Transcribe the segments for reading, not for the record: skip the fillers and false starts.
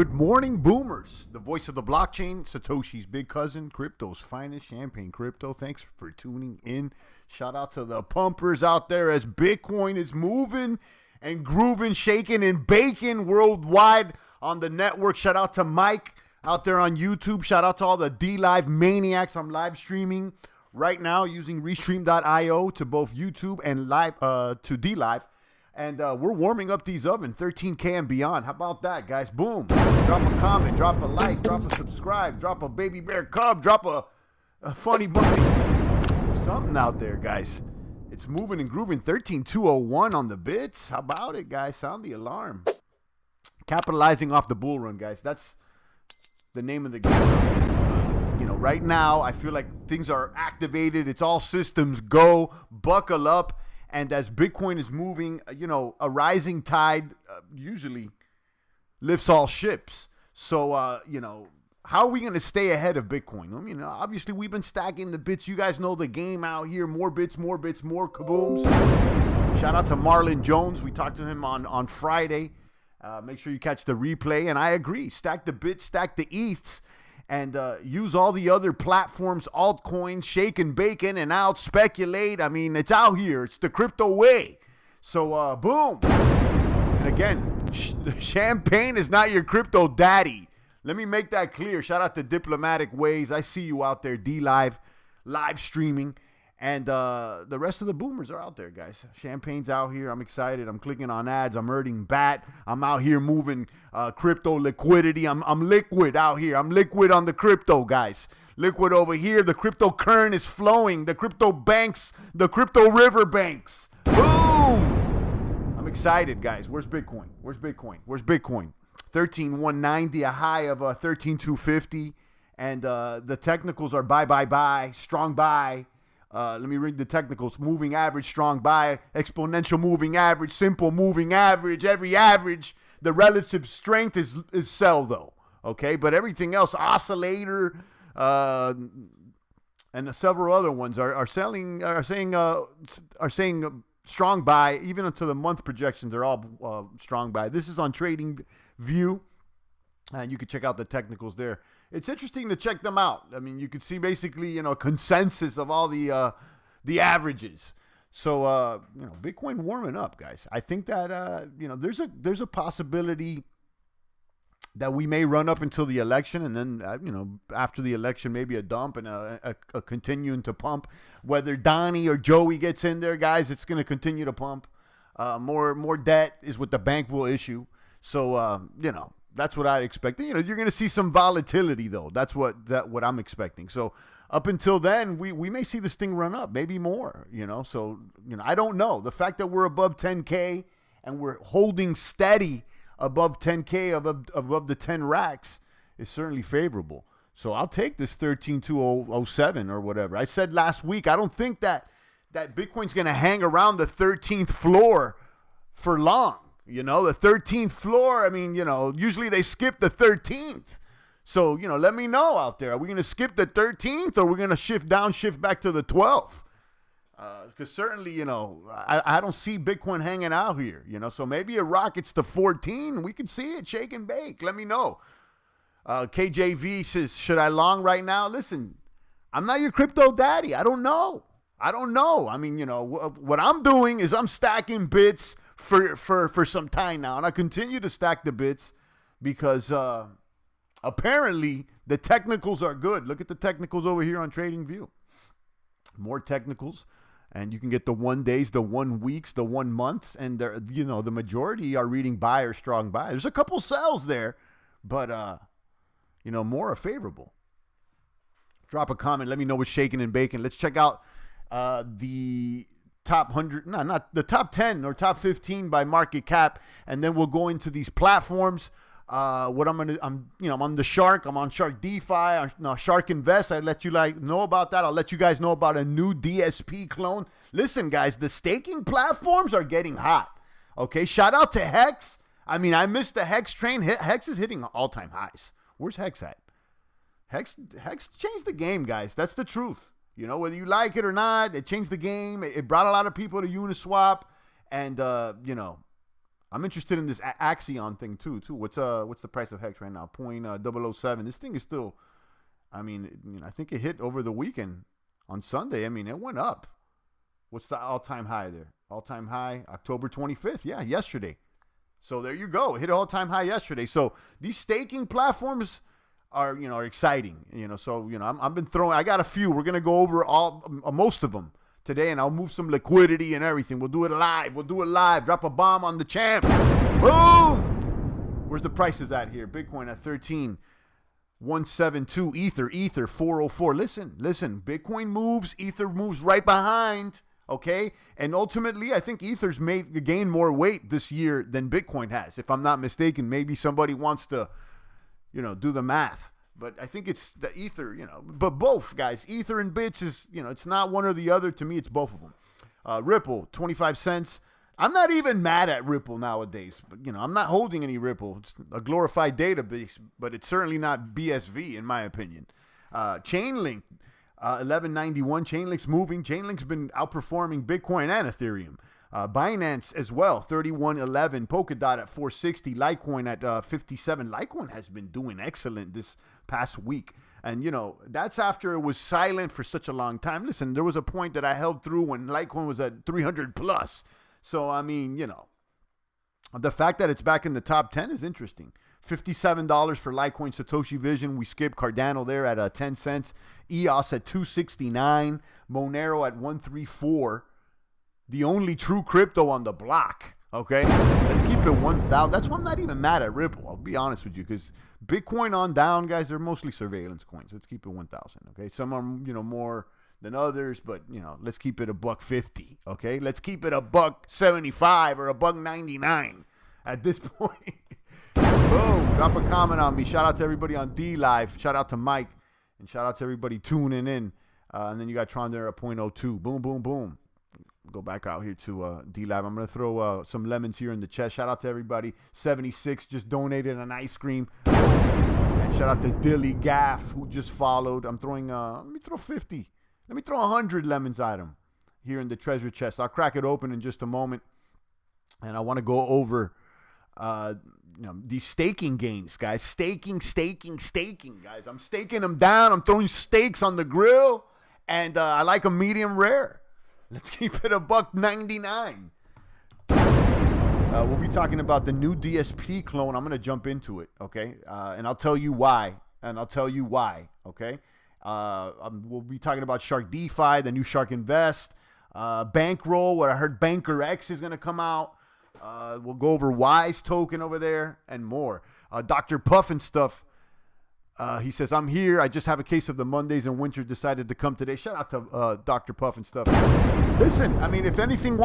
Good morning, boomers. The voice of the blockchain, Satoshi's big cousin, crypto's finest, Champagne Crypto. Thanks for tuning in. Shout out to the pumpers out there as Bitcoin is moving and grooving, shaking and baking worldwide on the network. Shout out to Mike out there on YouTube. Shout out to all the D-Live maniacs. I'm live streaming right now using Restream.io to both YouTube and live to D-Live. And we're warming up these ovens, 13K and beyond. How about that, guys? Boom. Drop a comment, drop a like, drop a subscribe, drop a baby bear cub, drop a funny bunny. Something out there, guys. It's moving and grooving. 13,201 on the bits. How about it, guys? Sound the alarm. Capitalizing off the bull run, guys. That's the name of the game. Right now, I feel like things are activated. It's all systems go. Buckle up. And as Bitcoin is moving, a rising tide usually lifts all ships. So, how are we going to stay ahead of Bitcoin? Obviously, we've been stacking the bits. You guys know the game out here. More bits, more kabooms. Shout out to Marlon Jones. We talked to him on Friday. Make sure you catch the replay. And I agree. Stack the bits, stack the ETHs. And use all the other platforms, altcoins, shake and bake in and out, speculate. It's out here. It's the crypto way. So, boom. And again, Champagne is not your crypto daddy. Let me make that clear. Shout out to Diplomatic Ways. I see you out there, D-Live, live streaming. And the rest of the boomers are out there, guys. Champagne's out here. I'm excited. I'm clicking on ads. I'm earning BAT. I'm out here moving crypto liquidity. I'm liquid out here. I'm liquid on the crypto, guys. Liquid over here. The crypto current is flowing. The crypto banks, the crypto river banks. Boom! I'm excited, guys. Where's Bitcoin? Where's Bitcoin? 13,190, a high of 13,250. And the technicals are buy, strong buy. Let me read the technicals. Moving average, strong buy, exponential moving average, simple moving average, every average. The relative strength is sell, though. Okay, but everything else, oscillator, and several other ones are saying strong buy. Even until the month projections, they're all strong buy. This is on Trading View, and you can check out the technicals there. It's interesting to check them out. You could see basically, consensus of all the averages. So, Bitcoin warming up, guys. I think that, there's a possibility that we may run up until the election, and then, after the election, maybe a dump and a continuing to pump. Whether Donnie or Joey gets in there, guys, it's going to continue to pump. More debt is what the bank will issue. So, that's what I expect. You're going to see some volatility, though. That's what I'm expecting. So up until then, we may see this thing run up, maybe more. So I don't know. The fact that we're above 10K and we're holding steady above 10K, above the 10 racks is certainly favorable. So I'll take this 13,207 or whatever. I said last week, I don't think that Bitcoin's going to hang around the 13th floor for long. The 13th floor, usually they skip the 13th. So, let me know out there. Are we going to skip the 13th or we're going to shift back to the 12th? Because certainly, I don't see Bitcoin hanging out here, So maybe it rockets to 14. We could see it shake and bake. Let me know. KJV says, should I long right now? Listen, I'm not your crypto daddy. I don't know. What I'm doing is I'm stacking bits for some time now, and I continue to stack the bits because apparently the technicals are good. Look at the technicals over here on TradingView. More technicals, and you can get the 1 days, the 1 weeks, the 1 months, and the majority are reading buy or strong buy. There's a couple sells there, but more are favorable. Drop a comment. Let me know what's shaking and baking. Let's check out the top 100, not the top 10 or top 15 by market cap, and then we'll go into these platforms. I'm on the Shark. I'm on Shark DeFi, Shark Invest. I let you know about that. I'll let you guys know about a new DSP clone. Listen, guys, the staking platforms are getting hot. Okay, shout out to Hex. I missed the Hex train. Hex is hitting all-time highs. Where's Hex at? Hex changed the game, guys. That's the truth. Whether you like it or not, it changed the game. It brought a lot of people to Uniswap. And, I'm interested in this Axion thing too. What's the price of Hex right now? 0.007. This thing is still, I mean, I think it hit over the weekend on Sunday. I mean, it went up. What's the all-time high there? All-time high, October 25th. Yeah, yesterday. So there you go. It hit all-time high yesterday. So these staking platforms are exciting. So I've been throwing. I got a few. We're gonna go over most of them today, and I'll move some liquidity and everything. We'll do it live. Drop a bomb on the champ. Boom. Where's the prices at here? Bitcoin at 13,172. Ether 404. Listen. Bitcoin moves. Ether moves right behind. Okay, and ultimately, I think Ether's gained more weight this year than Bitcoin has, if I'm not mistaken. Maybe somebody wants to, do the math. But I think it's the Ether, But both, guys, Ether and Bits is, it's not one or the other. To me, it's both of them. Ripple, 25 cents. I'm not even mad at Ripple nowadays. But, I'm not holding any Ripple. It's a glorified database, but it's certainly not BSV, in my opinion. Chainlink, 1191. Chainlink's moving. Chainlink's been outperforming Bitcoin and Ethereum. Binance as well, 3111. Polkadot at 460. Litecoin at 57. Litecoin has been doing excellent this past week. And, that's after it was silent for such a long time. Listen, there was a point that I held through when Litecoin was at 300 plus. So, I mean, the fact that it's back in the top 10 is interesting. $57 for Litecoin Satoshi Vision. We skipped Cardano there at 10 cents. EOS at 269. Monero at 134. The only true crypto on the block. Okay, let's keep it 1,000. That's why I'm not even mad at Ripple. I'll be honest with you, because Bitcoin on down, guys, they're mostly surveillance coins. Let's keep it 1,000. Okay, some are more than others, but let's keep it $1.50. Okay, let's keep it $1.75 or $1.99 at this point. Boom! Drop a comment on me. Shout out to everybody on D Live. Shout out to Mike, and shout out to everybody tuning in. And then you got Tron there at 0.02. Boom, boom, boom. Go back out here to D Live. I'm gonna throw some lemons here in the chest. Shout out to everybody. 76 just donated an ice cream. And shout out to Dilly Gaff who just followed. I'm throwing. Let me throw 50. Let me throw 100 lemons at him here in the treasure chest. I'll crack it open in just a moment, and I want to go over. These staking gains, guys. Staking, guys. I'm staking them down. I'm throwing steaks on the grill, and I like them medium rare. Let's keep it $1.99. We'll be talking about the new DSP clone. I'm going to jump into it, okay? And I'll tell you why. Okay? We'll be talking about Shark DeFi, the new Shark Invest, Bankroll, where I heard Banker X is going to come out. We'll go over Wise token over there and more. Dr. Puff and stuff. He says, I'm here. I just have a case of the Mondays and Winter decided to come today. Shout out to Dr. Puff and stuff. Listen, I mean, if anything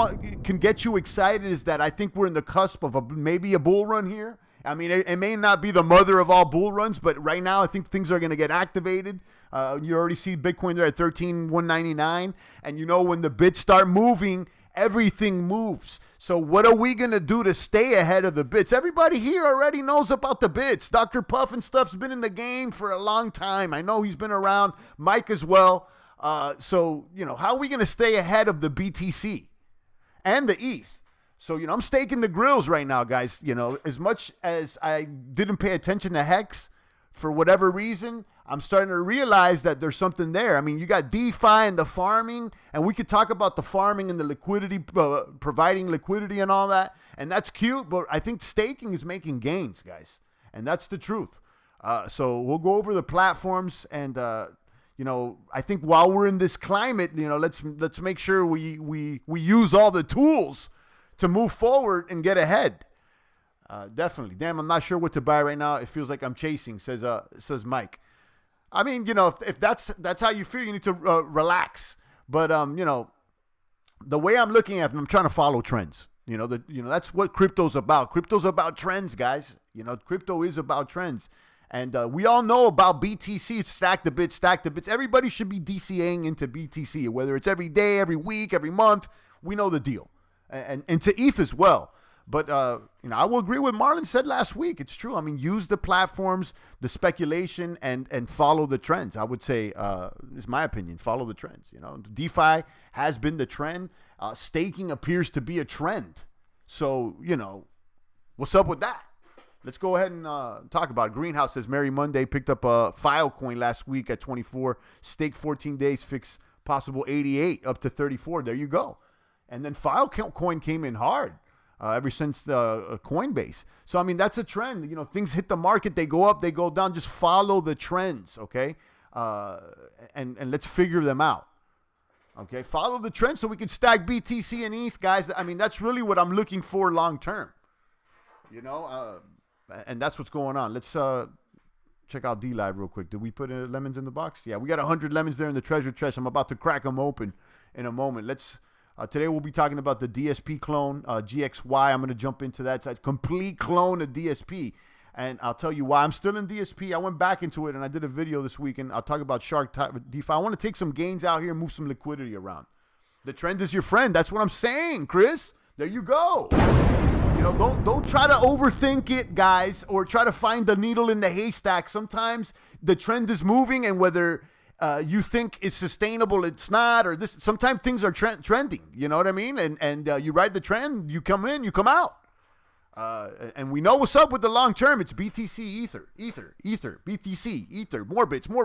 can get you excited is that I think we're in the cusp of maybe a bull run here. I mean, it may not be the mother of all bull runs, but right now I think things are going to get activated. You already see Bitcoin there at 13,199. And when the bits start moving, everything moves. So what are we going to do to stay ahead of the bits? Everybody here already knows about the bits. Dr. Puff and stuff's been in the game for a long time. I know he's been around. Mike as well. So how are we going to stay ahead of the BTC and the ETH? So, I'm staking the grills right now, guys. As much as I didn't pay attention to Hex for whatever reason, I'm starting to realize that there's something there. I mean, you got DeFi and the farming, and we could talk about the farming and the liquidity, providing liquidity and all that, and that's cute, but I think staking is making gains, guys, and that's the truth. So we'll go over the platforms, and I think while we're in this climate, let's make sure we use all the tools to move forward and get ahead. Definitely. Damn, I'm not sure what to buy right now. It feels like I'm chasing, says Mike. I mean, if that's how you feel, you need to relax. But the way I'm looking at it, I'm trying to follow trends. That's what crypto's about. Crypto's about trends, guys. Crypto is about trends. And we all know about BTC. It's stack the bits. Everybody should be DCAing into BTC, whether it's every day, every week, every month. We know the deal. And to ETH as well. But, I will agree with Marlon said last week. It's true. I mean, use the platforms, the speculation, and follow the trends. I would say, is my opinion, follow the trends. DeFi has been the trend. Staking appears to be a trend. So, What's up with that? Let's go ahead and talk about it. Greenhouse says Merry Monday. Picked up a Filecoin last week at 24. Stake 14 days. Fix possible 88 up to 34. There you go. And then Filecoin came in hard ever since the Coinbase. So, I mean, that's a trend. You know, things hit the market. They go up. They go down. Just follow the trends, okay? And let's figure them out. Okay? Follow the trends so we can stack BTC and ETH, guys. I mean, that's really what I'm looking for long term. You know, and that's what's going on. Let's check out D-Live real quick. Did we put lemons in the box? Yeah, we got 100 lemons there in the treasure chest. I'm about to crack them open in a moment. Today we'll be talking about the DSP clone, GXY. I'm going to jump into that. It's a complete clone of DSP. And I'll tell you why. I'm still in DSP. I went back into it, and I did a video this week, and I'll talk about Shark DeFi. I want to take some gains out here and move some liquidity around. The trend is your friend. That's what I'm saying, Chris. There you go. You know, don't try to overthink it, guys, or try to find the needle in the haystack. Sometimes the trend is moving, and whether you think it's sustainable, it's not, or this. Sometimes things are trending. You know what I mean? And you ride the trend. You come in, you come out. And we know what's up with the long term. It's BTC, Ether, BTC, Ether, more bits. I'm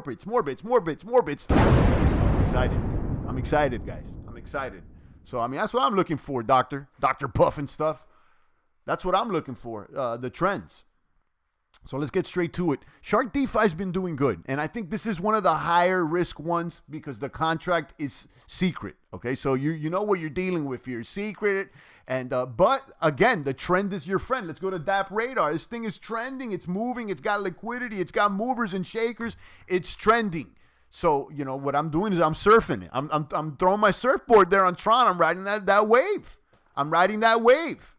excited, guys. I'm excited. So, I mean, that's what I'm looking for, Dr. Puff and stuff. That's what I'm looking for, the trends. So let's get straight to it. Shark DeFi has been doing good. And I think this is one of the higher risk ones because the contract is secret. Okay, so you know what you're dealing with here. Secret. And but again, the trend is your friend. Let's go to DAP Radar. This thing is trending. It's moving. It's got liquidity. It's got movers and shakers. It's trending. So, you know, what I'm doing is I'm surfing it. I'm throwing my surfboard there on Tron. I'm riding that wave. I'm riding that wave.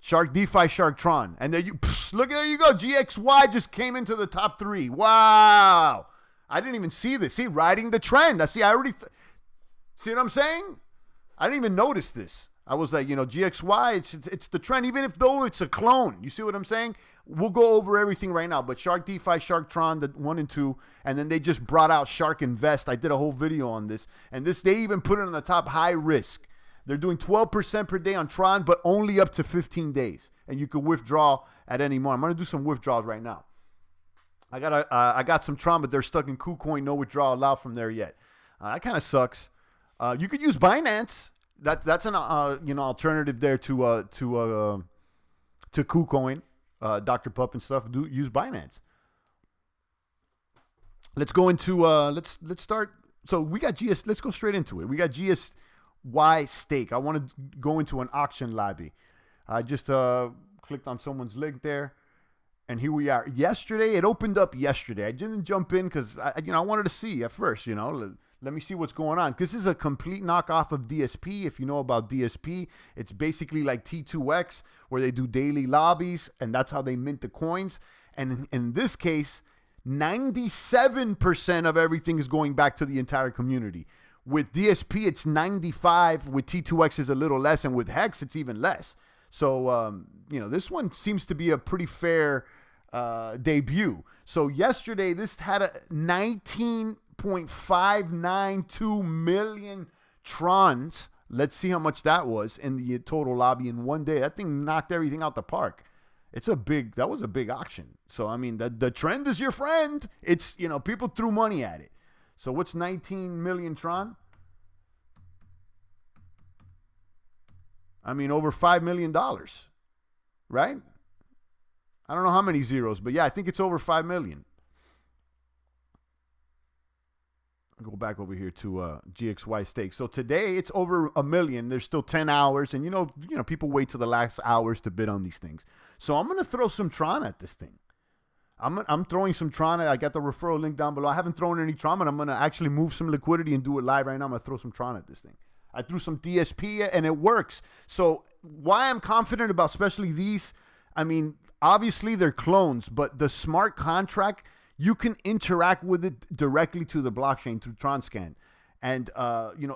Shark DeFi, Shark Tron. And there you go. GXY just came into the top 3. Wow. I didn't even see this. See, riding the trend. See what I'm saying? I didn't even notice this. I was like, you know, GXY, it's the trend, even if though it's a clone. You see what I'm saying? We'll go over everything right now. But Shark DeFi, Shark Tron, the 1 and 2, and then they just brought out Shark Invest. I did a whole video on this. And they even put it on the top high risk. They're doing 12% per day on Tron, but only up to 15 days. And you can withdraw at any moment. I'm going to do some withdrawals right now. I got some Tron, but they're stuck in KuCoin. No withdrawal allowed from there yet. That kind of sucks. You could use Binance. That's an alternative there to KuCoin, Dr. Pup and stuff. Use Binance. Let's go into let's start. So we got GS. Let's go straight into it. We got GXY stake. I want to go into an auction lobby. I just clicked on someone's link there, and here we are. Yesterday, it opened up yesterday. I didn't jump in because I wanted to see at first. You know, let me see what's going on. This is a complete knockoff of DSP. If you know about DSP, it's basically like T2X where they do daily lobbies, and that's how they mint the coins. And in this case, 97% of everything is going back to the entire community. With DSP, it's 95. With T2X, is a little less, and with Hex, it's even less. So, this one seems to be a pretty fair debut. So yesterday, this had a 19.592 million trons. Let's see how much that was in the total lobby in one day. That thing knocked everything out the park. That was a big auction. So, I mean, the trend is your friend. It's, people threw money at it. So what's 19 million Tron? I mean, over $5 million, right? I don't know how many zeros, but yeah, I think it's over 5 million. Go back over here to GXY stake. So today it's over 1 million. There's still 10 hours, and people wait to the last hours to bid on these things. So I'm gonna throw some Tron at this thing. I'm throwing some Tron. I got the referral link down below. I haven't thrown any Tron, but I'm gonna actually move some liquidity and do it live right now. I'm gonna throw some Tron at this thing. I threw some DSP and it works. So why I'm confident about especially these, I mean, obviously they're clones, but the smart contract, you can interact with it directly to the blockchain through TronScan. And,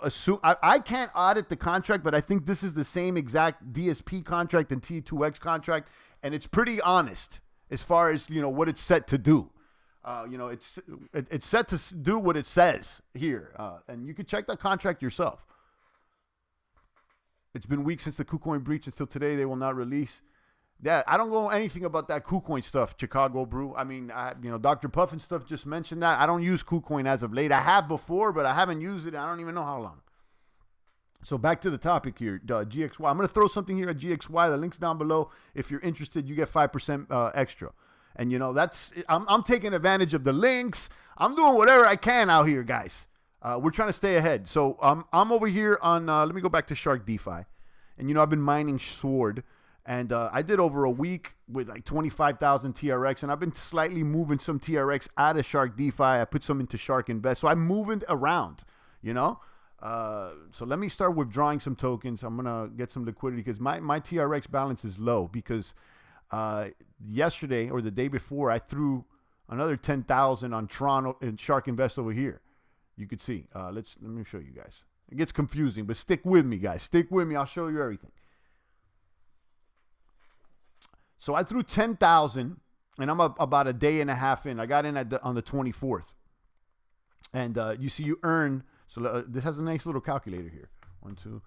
assume I can't audit the contract, but I think this is the same exact DSP contract and T2X contract. And it's pretty honest as far as, what it's set to do. It's set to do what it says here. And you can check that contract yourself. It's been weeks since the KuCoin breach. Until today, they will not release. Yeah, I don't know anything about that KuCoin stuff, Chicago Brew. I mean, Dr. Puff and stuff just mentioned that. I don't use KuCoin as of late. I have before, but I haven't used it. I don't even know how long. So back to the topic here, GXY. I'm going to throw something here at GXY. The link's down below. If you're interested, you get 5% extra. And, I'm taking advantage of the links. I'm doing whatever I can out here, guys. We're trying to stay ahead. So I'm over here on, let me go back to Shark DeFi. And, I've been mining Sword. And I did over a week with like 25,000 TRX. And I've been slightly moving some TRX out of Shark DeFi. I put some into Shark Invest. So I'm moving around, So let me start withdrawing some tokens. I'm going to get some liquidity because my TRX balance is low because yesterday or the day before, I threw another 10,000 on TRON and Shark Invest over here. You could see. Let me show you guys. It gets confusing, but stick with me, guys. Stick with me. I'll show you everything. So I threw 10,000, and I'm about a day and a half in. I got in on the 24th. And you see you earn, so this has a nice little calculator here. 1, 2.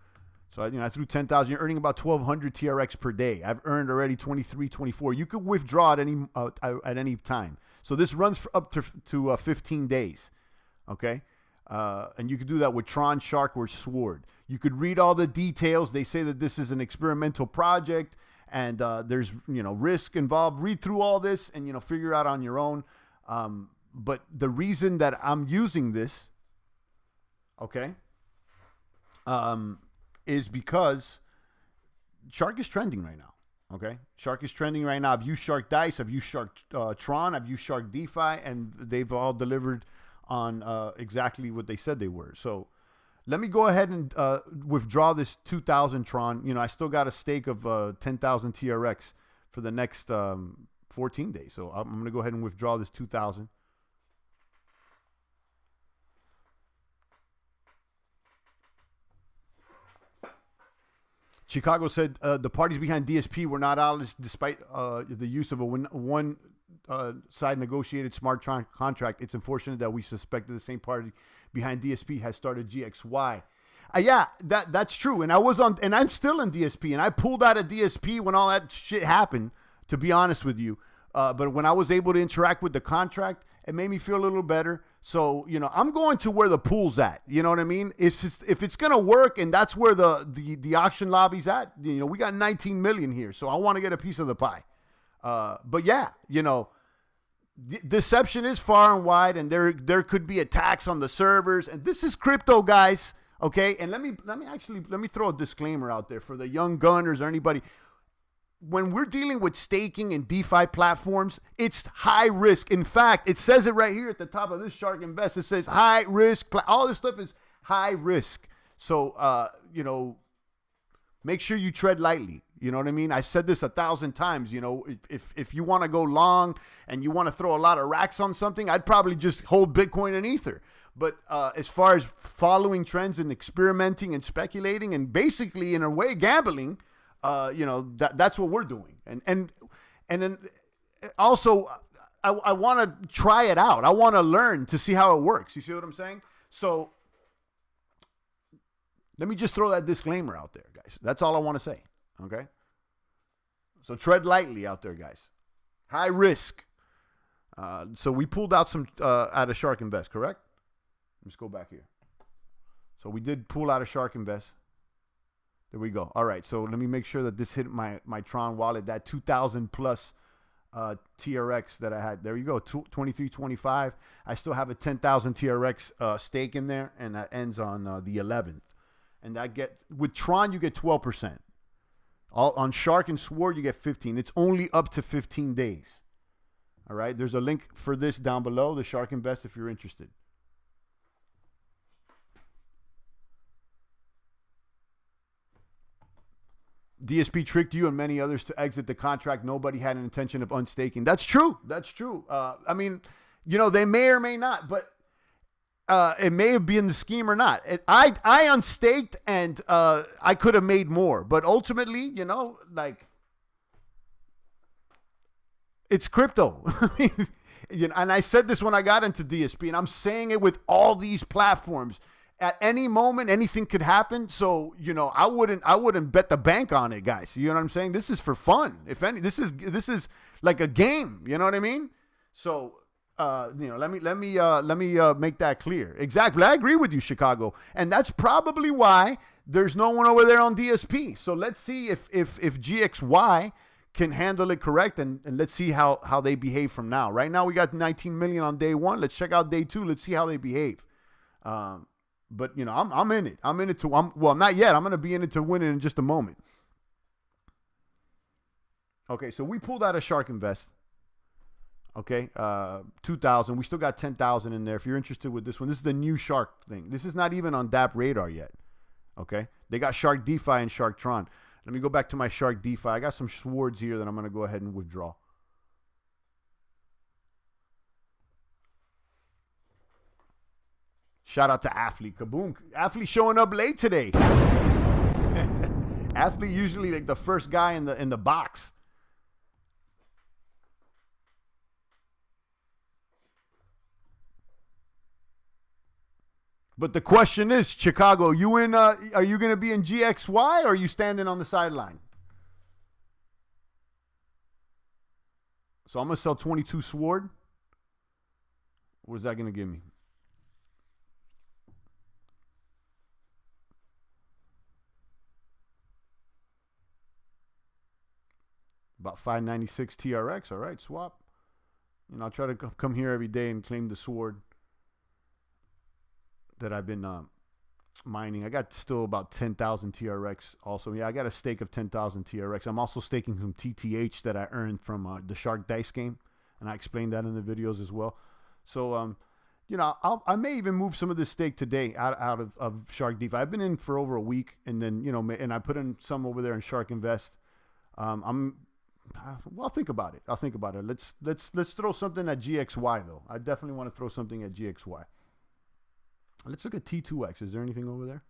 So I threw 10,000. You're earning about 1,200 TRX per day. I've earned already 23, 24. You could withdraw at any time. So this runs for up to 15 days. Okay? And you could do that with Tron, Shark, or Sword. You could read all the details. They say that this is an experimental project and there's risk involved. Read through all this and figure out on your own. But the reason that I'm using this, okay, is because Shark is trending right now. Okay, Shark is trending right now. I've used Shark Dice, I've used Shark Tron, I've used Shark DeFi, and they've all delivered on exactly what they said they were. So let me go ahead and withdraw this 2,000 Tron. I still got a stake of 10,000 TRX for the next 14 days. So I'm going to go ahead and withdraw this 2,000. Chicago said the parties behind DSP were not honest despite the use of a one side negotiated smart contract. It's unfortunate that we suspected the same party behind DSP has started GXY. Yeah, that's true. And I'm still in DSP, and I pulled out of DSP when all that shit happened, to be honest with you. But when I was able to interact with the contract, it made me feel a little better. So, I'm going to where the pool's at. You know what I mean? It's just, if it's going to work, and that's where the auction lobby's at, we got 19 million here. So I want to get a piece of the pie. But yeah, deception is far and wide, and there could be attacks on the servers. And this is crypto, guys. Okay. And let me throw a disclaimer out there for the young gunners or anybody. When we're dealing with staking and DeFi platforms, it's high risk. In fact, it says it right here at the top of this Shark Invest. It says high risk. All this stuff is high risk. So, make sure you tread lightly. You know what I mean? I said this 1,000 times. If you want to go long and you want to throw a lot of racks on something, I'd probably just hold Bitcoin and Ether. But as far as following trends and experimenting and speculating and basically, in a way, gambling, that's what we're doing. And then also, I want to try it out. I want to learn to see how it works. You see what I'm saying? So let me just throw that disclaimer out there, guys. That's all I want to say. Okay? So tread lightly out there, guys. High risk. So we pulled out some out of Shark Invest, correct? Let's go back here. So we did pull out of Shark Invest. There we go. All right. So let me make sure that this hit my Tron wallet, that 2,000 plus TRX that I had. There you go. 23.25. I still have a 10,000 TRX stake in there, and that ends on the 11th. And with Tron, you get 12%. On Shark and Sword, you get 15. It's only up to 15 days. All right. There's a link for this down below, the Shark Invest, if you're interested. DSP tricked you and many others to exit the contract. Nobody had an intention of unstaking. That's true. That's true. I mean, they may or may not, but it may have been the scheme or not. I unstaked, and I could have made more. But ultimately, it's crypto. I mean, and I said this when I got into DSP, and I'm saying it with all these platforms. at any moment, anything could happen. So, you know, I wouldn't bet the bank on it, guys. You know what I'm saying? This is for fun. If any, this is like a game. You know what I mean? So, you know, let me make that clear. Exactly. I agree with you, Chicago. And that's probably why there's no one over there on DSP. So let's see if GXY can handle it correct, and let's see how they behave from now. Right now, we got 19 million on day one. Let's check out day two. Let's see how they behave. But you know, I'm in it. I'm in it to. Well, not yet. I'm gonna be in it to win it in just a moment. Okay, so we pulled out a Shark Invest. Okay, 2,000. We still got 10,000 in there. If you're interested with this one, this is the new Shark thing. This is not even on DAP radar yet. Okay, they got Shark DeFi and Shark TRON. Let me go back to my Shark DeFi. I got some swords here that I'm going to go ahead and withdraw. Shout out to Athlete. Kaboom. Athlete showing up late today. Athlete usually like the first guy in the box. But the question is, Chicago, you in? Are you going to be in GXY or are you standing on the sideline? So I'm going to sell 22 sword. What is that going to give me? About 596 TRX. All right, swap. You know, I'll try to come here every day and claim the sword that I've been mining. I got still about 10,000 TRX also. Yeah, I got a stake of 10,000 TRX. I'm also staking some TTH that I earned from the Shark Dice game, and I explained that in the videos as well. So, you know, I may even move some of this stake today out of Shark DeFi. I've been in for over a week, and then, you know, and I put in some over there in Shark Invest. Well, I'll think about it. I'll think about it. Let's throw something at GXY though. I definitely want to throw something at GXY. Let's look at T2X. Is there anything over there?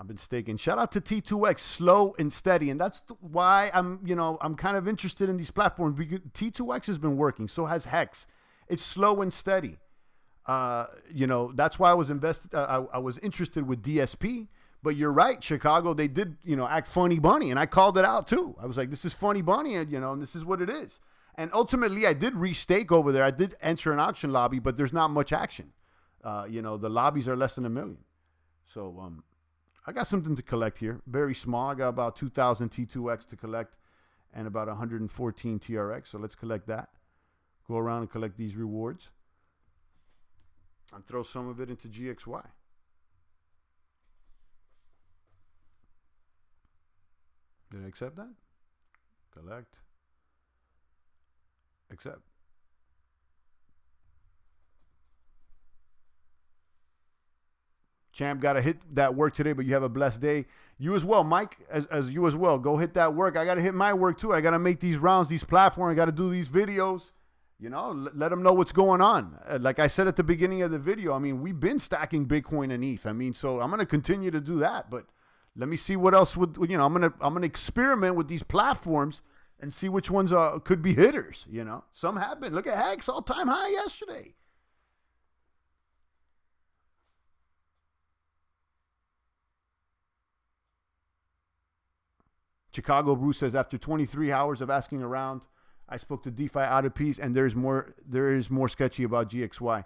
I've been staking. Shout out to T2X, slow and steady. And that's why I'm kind of interested in these platforms, because T2X has been working. So has Hex. It's slow and steady. You know, that's why I was I was interested with DSP. But you're right, Chicago, they did, you know, act funny bunny. And I called it out too. I was like, this is funny bunny, and you know, and this is what it is. And ultimately, I did restake over there. I did enter an auction lobby, but there's not much action. You know, the lobbies are less than 1 million. So I got something to collect here. Very small. I got about 2,000 T2X to collect and about 114 TRX. So let's collect that. Go around and collect these rewards. And throw some of it into GXY. Did I accept that? Collect. Accept. Champ, got to hit that work today, but you have a blessed day. You as well, Mike, as you as well. Go hit that work. I got to hit my work too. I got to make these rounds, these platforms. I got to do these videos. You know, let them know what's going on. Like I said at the beginning of the video, I mean, we've been stacking Bitcoin and ETH. I mean, so I'm going to continue to do that, but let me see what else would, you know, I'm going to experiment with these platforms and see which ones could be hitters, you know. Some have been. Look at Hex, all-time high yesterday. Chicago Bruce says, after 23 hours of asking around, I spoke to DeFi out of piece, and there is more sketchy about GXY.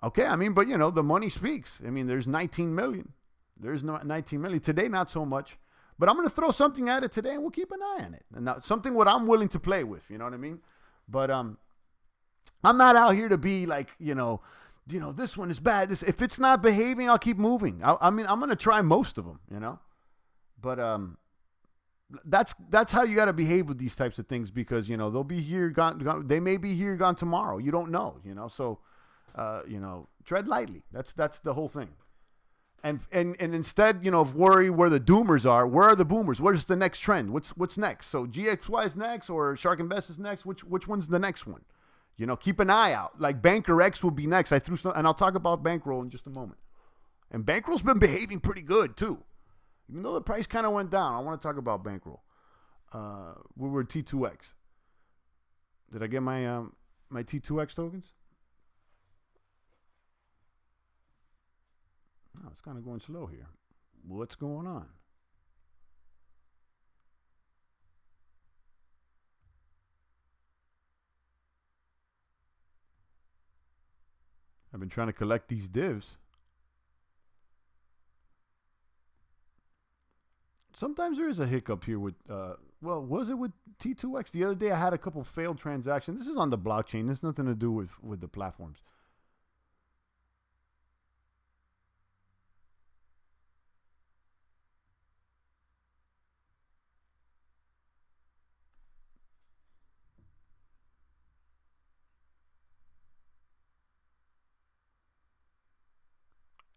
Okay, I mean, but you know, the money speaks. I mean, there's 19 million. There's not 19 million today, not so much. But I'm going to throw something at it today, and we'll keep an eye on it. And now, something what I'm willing to play with, you know what I mean? But I'm not out here to be like, you know, this one is bad. If it's not behaving, I'll keep moving. I mean, I'm going to try most of them, you know. But that's how you got to behave with these types of things, because, you know, they'll be here, gone, they may be here, gone tomorrow. You don't know, you know. So, you know, tread lightly. That's the whole thing. And instead, you know, of worry where the doomers are, where are the boomers? Where's the next trend? What's next? So GXY is next, or Shark Invest is next. Which one's the next one? You know, keep an eye out. Like Banker X will be next. I threw some, and I'll talk about Bankroll in just a moment. And Bankroll's been behaving pretty good too, even though the price kind of went down. I want to talk about Bankroll. We were T2X. Did I get my my T2X tokens? Oh, it's kind of going slow here. What's going on? I've been trying to collect these divs. Sometimes there is a hiccup here with, well, was it with T2X? The other day I had a couple failed transactions. This is on the blockchain. This has nothing to do with the platforms.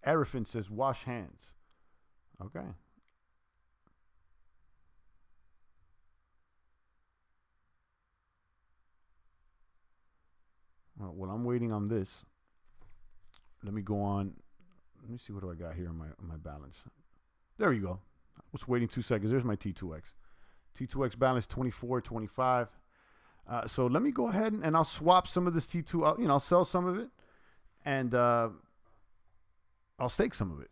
Arifin says, wash hands. Okay. Well, I'm waiting on this. Let me go on. Let me see what do I got here on my balance. There you go. I was waiting 2 seconds. There's my T2X. T2X balance 24.25. So let me go ahead and I'll swap some of this T2. I'll sell some of it, and I'll stake some of it.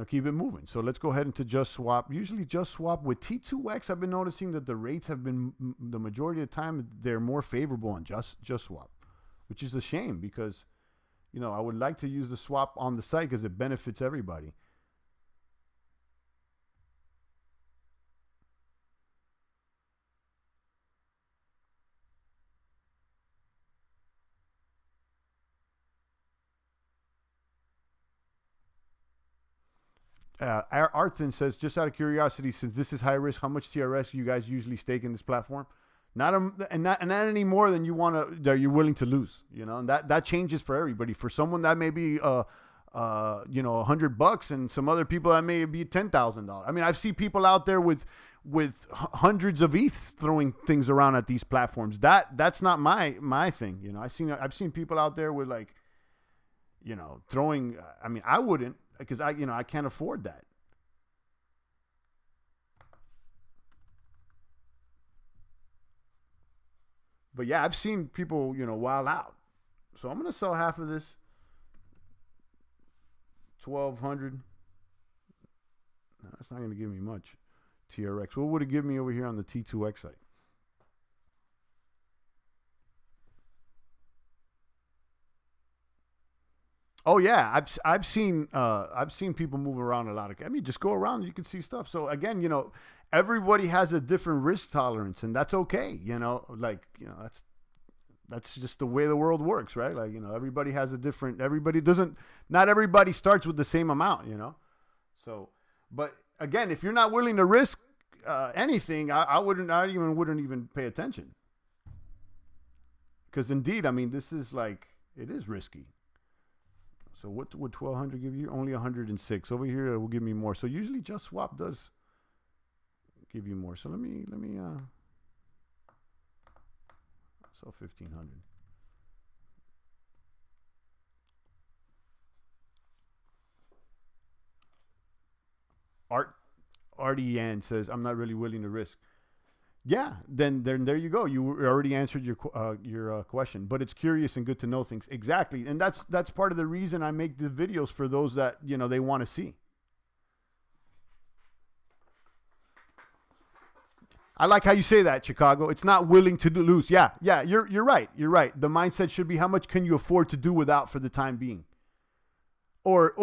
Keep it moving. So let's go ahead into Just Swap. Usually Just Swap with T2X, I've been noticing that the rates have been, the majority of the time, they're more favorable on Just Swap, which is a shame because, I would like to use the swap on the site because it benefits everybody. Arthin says, just out of curiosity, since this is high risk, how much TRS you guys usually stake in this platform? Not any more than that you're willing to lose. And that changes for everybody. For someone that may be $100, and some other people that may be $10,000. I mean, I've seen people out there with hundreds of ETH throwing things around at these platforms. That's not my thing. I've seen people out there with throwing. I mean, I wouldn't, because I can't afford that. But yeah, I've seen people, wild out. So I'm gonna sell half of this. 1,200. No, that's not gonna give me much. TRX. What would it give me over here on the T2X site? Oh yeah, I've seen people move around a lot. I mean, just go around, you can see stuff. So again, everybody has a different risk tolerance, and that's okay. That's just the way the world works, right? Everybody has a different. Not everybody starts with the same amount, So, but again, if you're not willing to risk anything, I wouldn't even pay attention. Because indeed, I mean, this is it is risky. So what would 1,200 give you? Only 106. Over here, it will give me more. So usually Just Swap does give you more. So let me sell 1,500. Artian says, I'm not really willing to risk. Yeah, then there you go. You already answered your question, but it's curious and good to know things. Exactly, and that's part of the reason I make the videos for those that they want to see. I like how you say that, Chicago. It's not willing to lose. Yeah, you're right. You're right. The mindset should be, how much can you afford to do without for the time being, or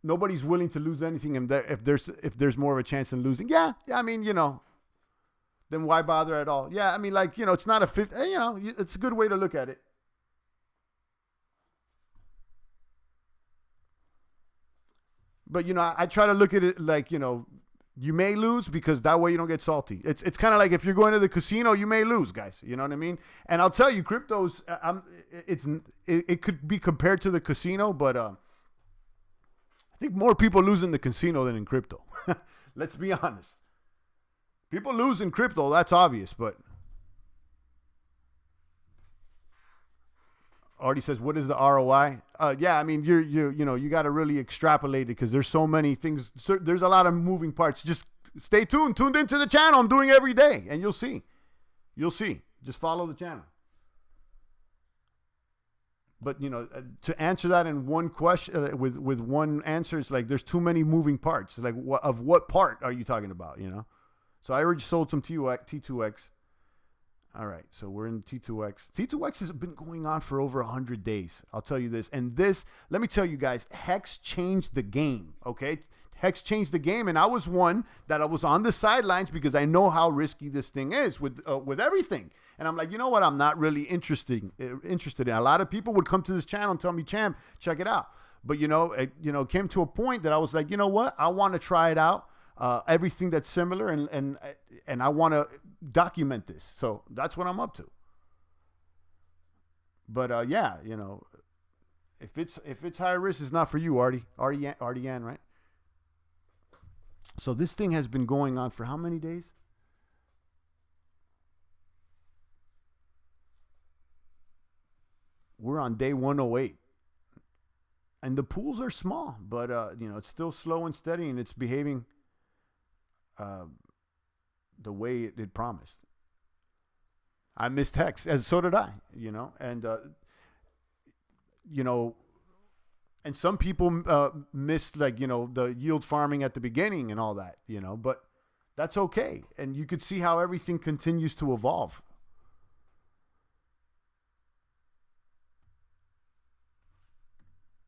nobody's willing to lose anything, and if there's more of a chance than losing, yeah. I mean, then why bother at all? Yeah, I mean, it's not a 50. It's a good way to look at it. But I try to look at it you may lose, because that way you don't get salty. It's kind of like if you're going to the casino, you may lose, guys. You know what I mean? And I'll tell you, cryptos, it could be compared to the casino, but I think more people lose in the casino than in crypto. Let's be honest. People lose in crypto, that's obvious, but Artie says, what is the ROI? Yeah, I mean, you got to really extrapolate it, because there's so many things. There's a lot of moving parts. Just stay tuned into the channel. I'm doing every day, and you'll see. Just follow the channel. But to answer that in one question with one answer, it's like there's too many moving parts. Like what part are you talking about? So I already sold some T2X. All right, so we're in T2X. T2X has been going on for over 100 days. I'll tell you this. And this, let me tell you guys, Hex changed the game, okay? Hex changed the game, and I was one that I was on the sidelines because I know how risky this thing is with everything. And I'm like, you know what? I'm not really interested in. A lot of people would come to this channel and tell me, Champ, check it out. But, it came to a point that I was like, you know what? I want to try it out. Everything that's similar, and I want to document this. So that's what I'm up to. But yeah, if it's high risk, it's not for you, Artie Yan, right? So this thing has been going on for how many days? We're on day 108. And the pools are small, but it's still slow and steady, and it's behaving the way it promised. I missed Hex, as so did I, and and some people missed the yield farming at the beginning and all that, but that's okay. And you could see how everything continues to evolve.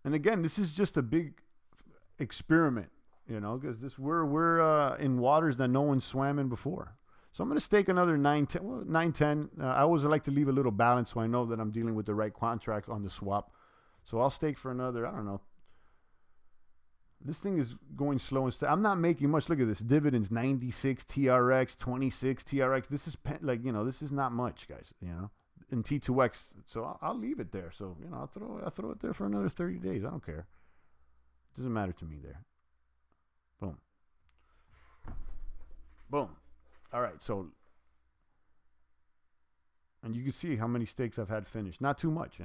And again, this is just a big experiment. Because we're in waters that no one swam in before. So I'm going to stake another 910. I always like to leave a little balance so I know that I'm dealing with the right contract on the swap. So I'll stake for another, I don't know. This thing is going slow and steady. I'm not making much. Look at this. Dividends, 96 TRX, 26 TRX. This is this is not much, guys, in T2X. So I'll leave it there. So, I'll throw it there for another 30 days. I don't care. It doesn't matter to me there. Boom. Boom. All right, so, and you can see how many stakes I've had finished. Not too much,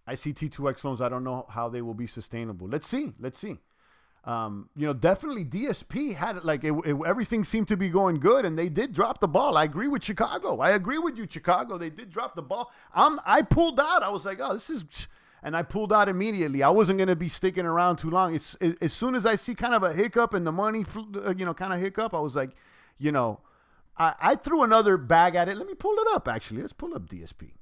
I see T2X loans. I don't know how they will be sustainable. Let's see. Definitely DSP had everything seemed to be going good, and they did drop the ball. I agree with Chicago. I agree with you, Chicago. They did drop the ball. I pulled out. I was like, oh, this is... And I pulled out immediately. I wasn't going to be sticking around too long. As soon as I see kind of a hiccup and the money, kind of hiccup, I was like, I threw another bag at it. Let me pull it up, actually. Let's pull up DSP.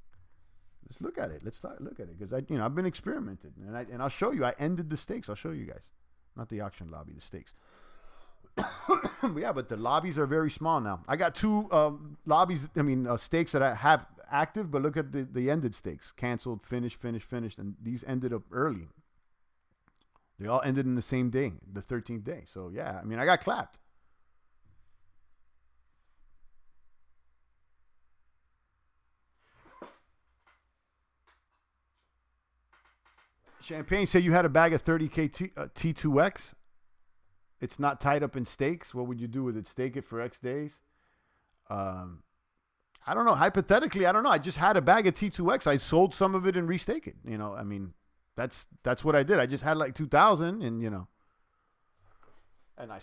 Let's look at it. Let's look at it because I've been experimenting, and I'll show you. I ended the stakes. I'll show you guys, not the auction lobby, the stakes. Yeah, but the lobbies are very small now. I got two lobbies. Stakes that I have active, but look at the ended stakes. Canceled, finished, and these ended up early. They all ended in the same day, the 13th day. So yeah, I got clapped. Champagne said you had a bag of 30K T2X. It's not tied up in stakes. What would you do with it? Stake it for X days? I don't know. Hypothetically, I don't know. I just had a bag of T2X. I sold some of it and restake it. That's what I did. I just had like 2,000, and and I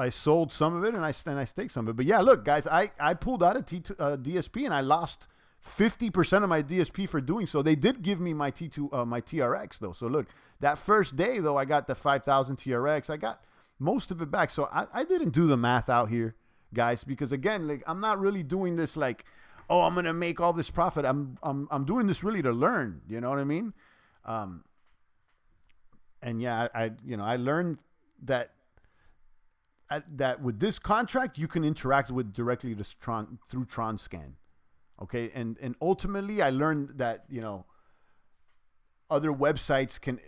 sold some of it and I staked some of it. But yeah, look, guys, I pulled out a DSP and I lost 50% of my DSP for doing so. They did give me my my TRX though. So look, that first day though, I got the 5,000 TRX. I got most of it back. So I didn't do the math out here, guys, because again, I'm not really doing this like, oh, I'm gonna make all this profit. I'm doing this really to learn. You know what I mean? And yeah, I learned that with this contract you can interact with directly through TRON scan. Okay, and ultimately I learned that other websites can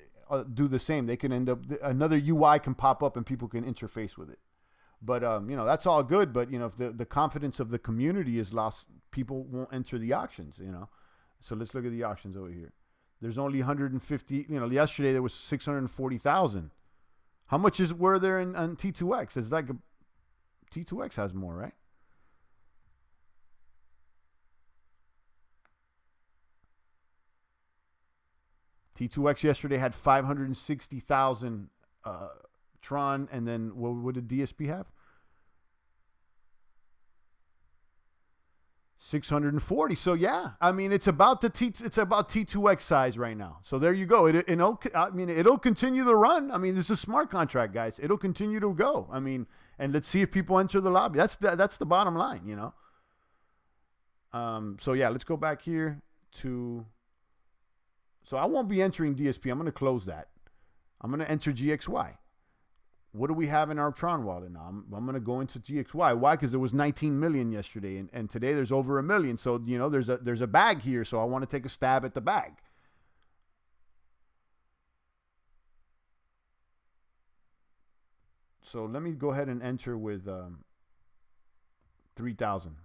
do the same. They can end up, another UI can pop up and people can interface with it. But that's all good. But if the confidence of the community is lost, people won't enter the auctions. So let's look at the auctions over here. There's only 150. Yesterday there was 640,000. How much were there on T2X? It's like T2X has more, right? T2X yesterday had 560,000 TRON, and then what did DSP have? 640. So yeah, I mean it's about it's about T2X size right now. So there you go. It'll continue to run. I mean, this is a smart contract, guys. It'll continue to go. I mean, and let's see if people enter the lobby. That's the bottom line, you know. So yeah, let's go back here to. So I won't be entering DSP. I'm going to close that. I'm going to enter GXY. What do we have in our TRON wallet now? I'm going to go into GXY. Why? Because there was 19 million yesterday, and today there's over 1 million. So, you know, there's a bag here, so I want to take a stab at the bag. So let me go ahead and enter with 3,000,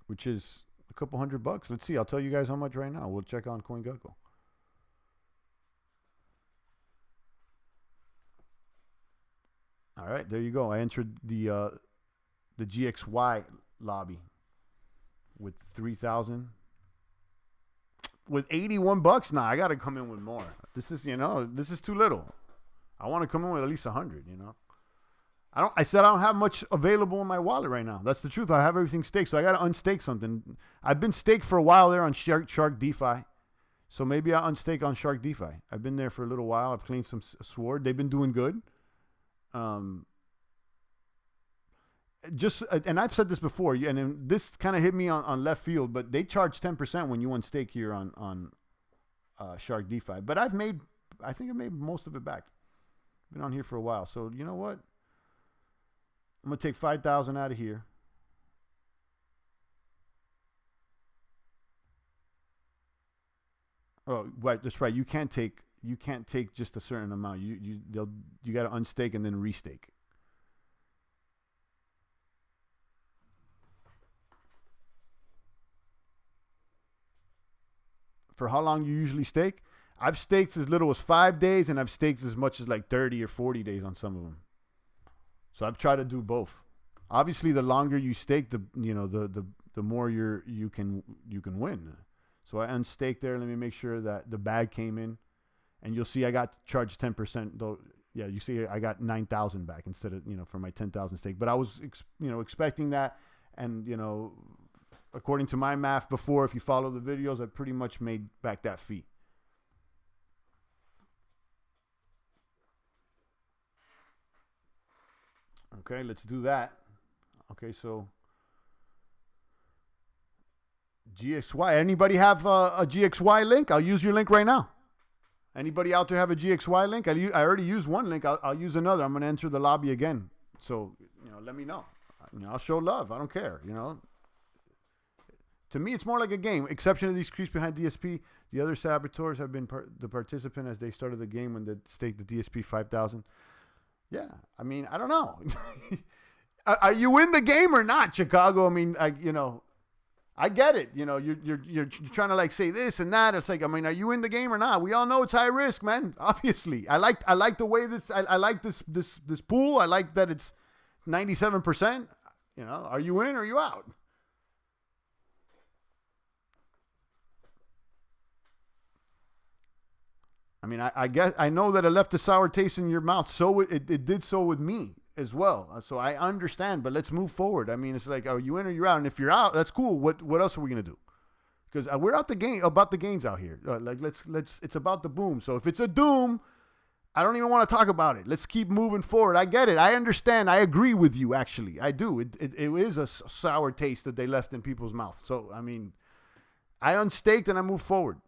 which is a couple $100. Let's see. I'll tell you guys how much right now. We'll check on CoinGecko. All right, there you go. I entered the GXY lobby with 3,000. With $81 now, I got to come in with more. This is, you know, this is too little. I want to come in with at least 100. You know, I said I don't have much available in my wallet right now. That's the truth. I have everything staked, so I got to unstake something. I've been staked for a while there on Shark DeFi, so maybe I unstake on Shark DeFi. I've been there for a little while. I've cleaned some sword. They've been doing good. And I've said this before, and this kind of hit me on left field, but they charge 10% when you unstake here on Shark DeFi. But I think I made most of it back. Been on here for a while, so you know what? I'm gonna take 5,000 out of here. Oh, right, that's right. You can't take just a certain amount. You got to unstake and then restake. For how long you usually stake? I've staked as little as 5 days, and I've staked as much as like 30 or 40 days on some of them. So I've tried to do both. Obviously, the longer you stake, the more you can win. So I unstaked there. Let me make sure that the bag came in, and you'll see I got charged 10%. Though, yeah, you see I got 9,000 back instead of for my 10,000 stake. But I was expecting that, and according to my math before, if you follow the videos, I pretty much made back that fee. Okay, let's do that. Okay, so GXY. Anybody have a GXY link? I'll use your link right now. Anybody out there have a GXY link? I already used one link. I'll use another. I'm going to enter the lobby again. So, let me know. I'll show love. I don't care, To me, it's more like a game. Exception of these creeps behind DSP. The other saboteurs have been the participant as they started the game when they staked the DSP 5,000. Yeah, I mean, I don't know. Are you in the game or not, Chicago? I mean, I get it. You're trying to say this and that. It's like, I mean, are you in the game or not? We all know it's high risk, man. Obviously, I like the way this. I like this pool. I like that it's 97%. Are you in or are you out? I mean, I guess I know that it left a sour taste in your mouth. So it did so with me as well. So I understand, but let's move forward. I mean, it's like, are you in or you're out? And if you're out, that's cool. What else are we gonna do? Because we're out about the gains out here. Let's. It's about the boom. So if it's a doom, I don't even want to talk about it. Let's keep moving forward. I get it. I understand. I agree with you. Actually, I do. It is a sour taste that they left in people's mouths. So I mean, I unstaked and I moved forward.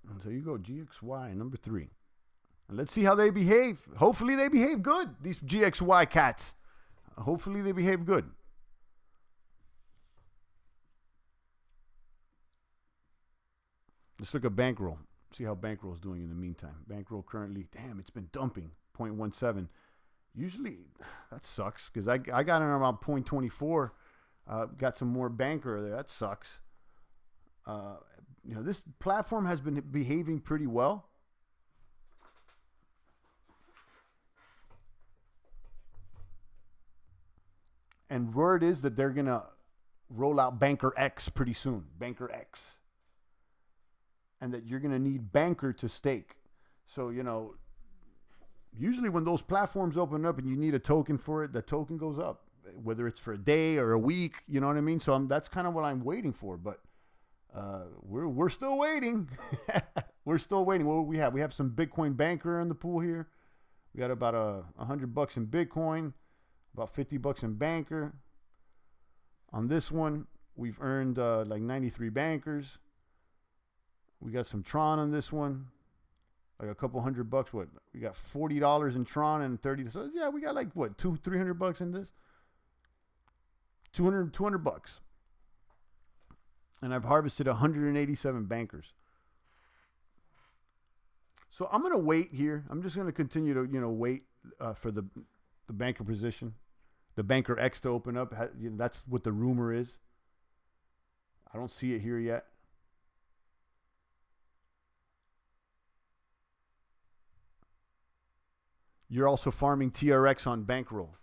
And so you go, GXY, number 3. And let's see how they behave. Hopefully they behave good, these GXY cats. Hopefully they behave good. Let's look at Bankroll. See how Bankroll is doing in the meantime. Bankroll currently, damn, it's been dumping, 0.17. Usually, that sucks, because I got in around 0.24. Got some more banker there. That sucks. This platform has been behaving pretty well. And word is that they're going to roll out Banker X pretty soon. Banker X. And that you're going to need Banker to stake. So, usually when those platforms open up and you need a token for it, the token goes up, whether it's for a day or a week. You know what I mean? So that's kind of what I'm waiting for. But we're still waiting. We're still waiting. What do we have? We have some Bitcoin banker in the pool here. We got about $100 in Bitcoin, about $50 in banker. On this one, we've earned like 93 bankers. We got some Tron on this one, like a couple $100. What we got? $40 in Tron and 30. So yeah, we got like what $200-300 in this. 200 bucks. And I've harvested 187 bankers. So I'm gonna wait here. I'm just gonna continue to wait for the banker position, the banker X to open up. That's what the rumor is. I don't see it here yet. You're also farming TRX on bankroll.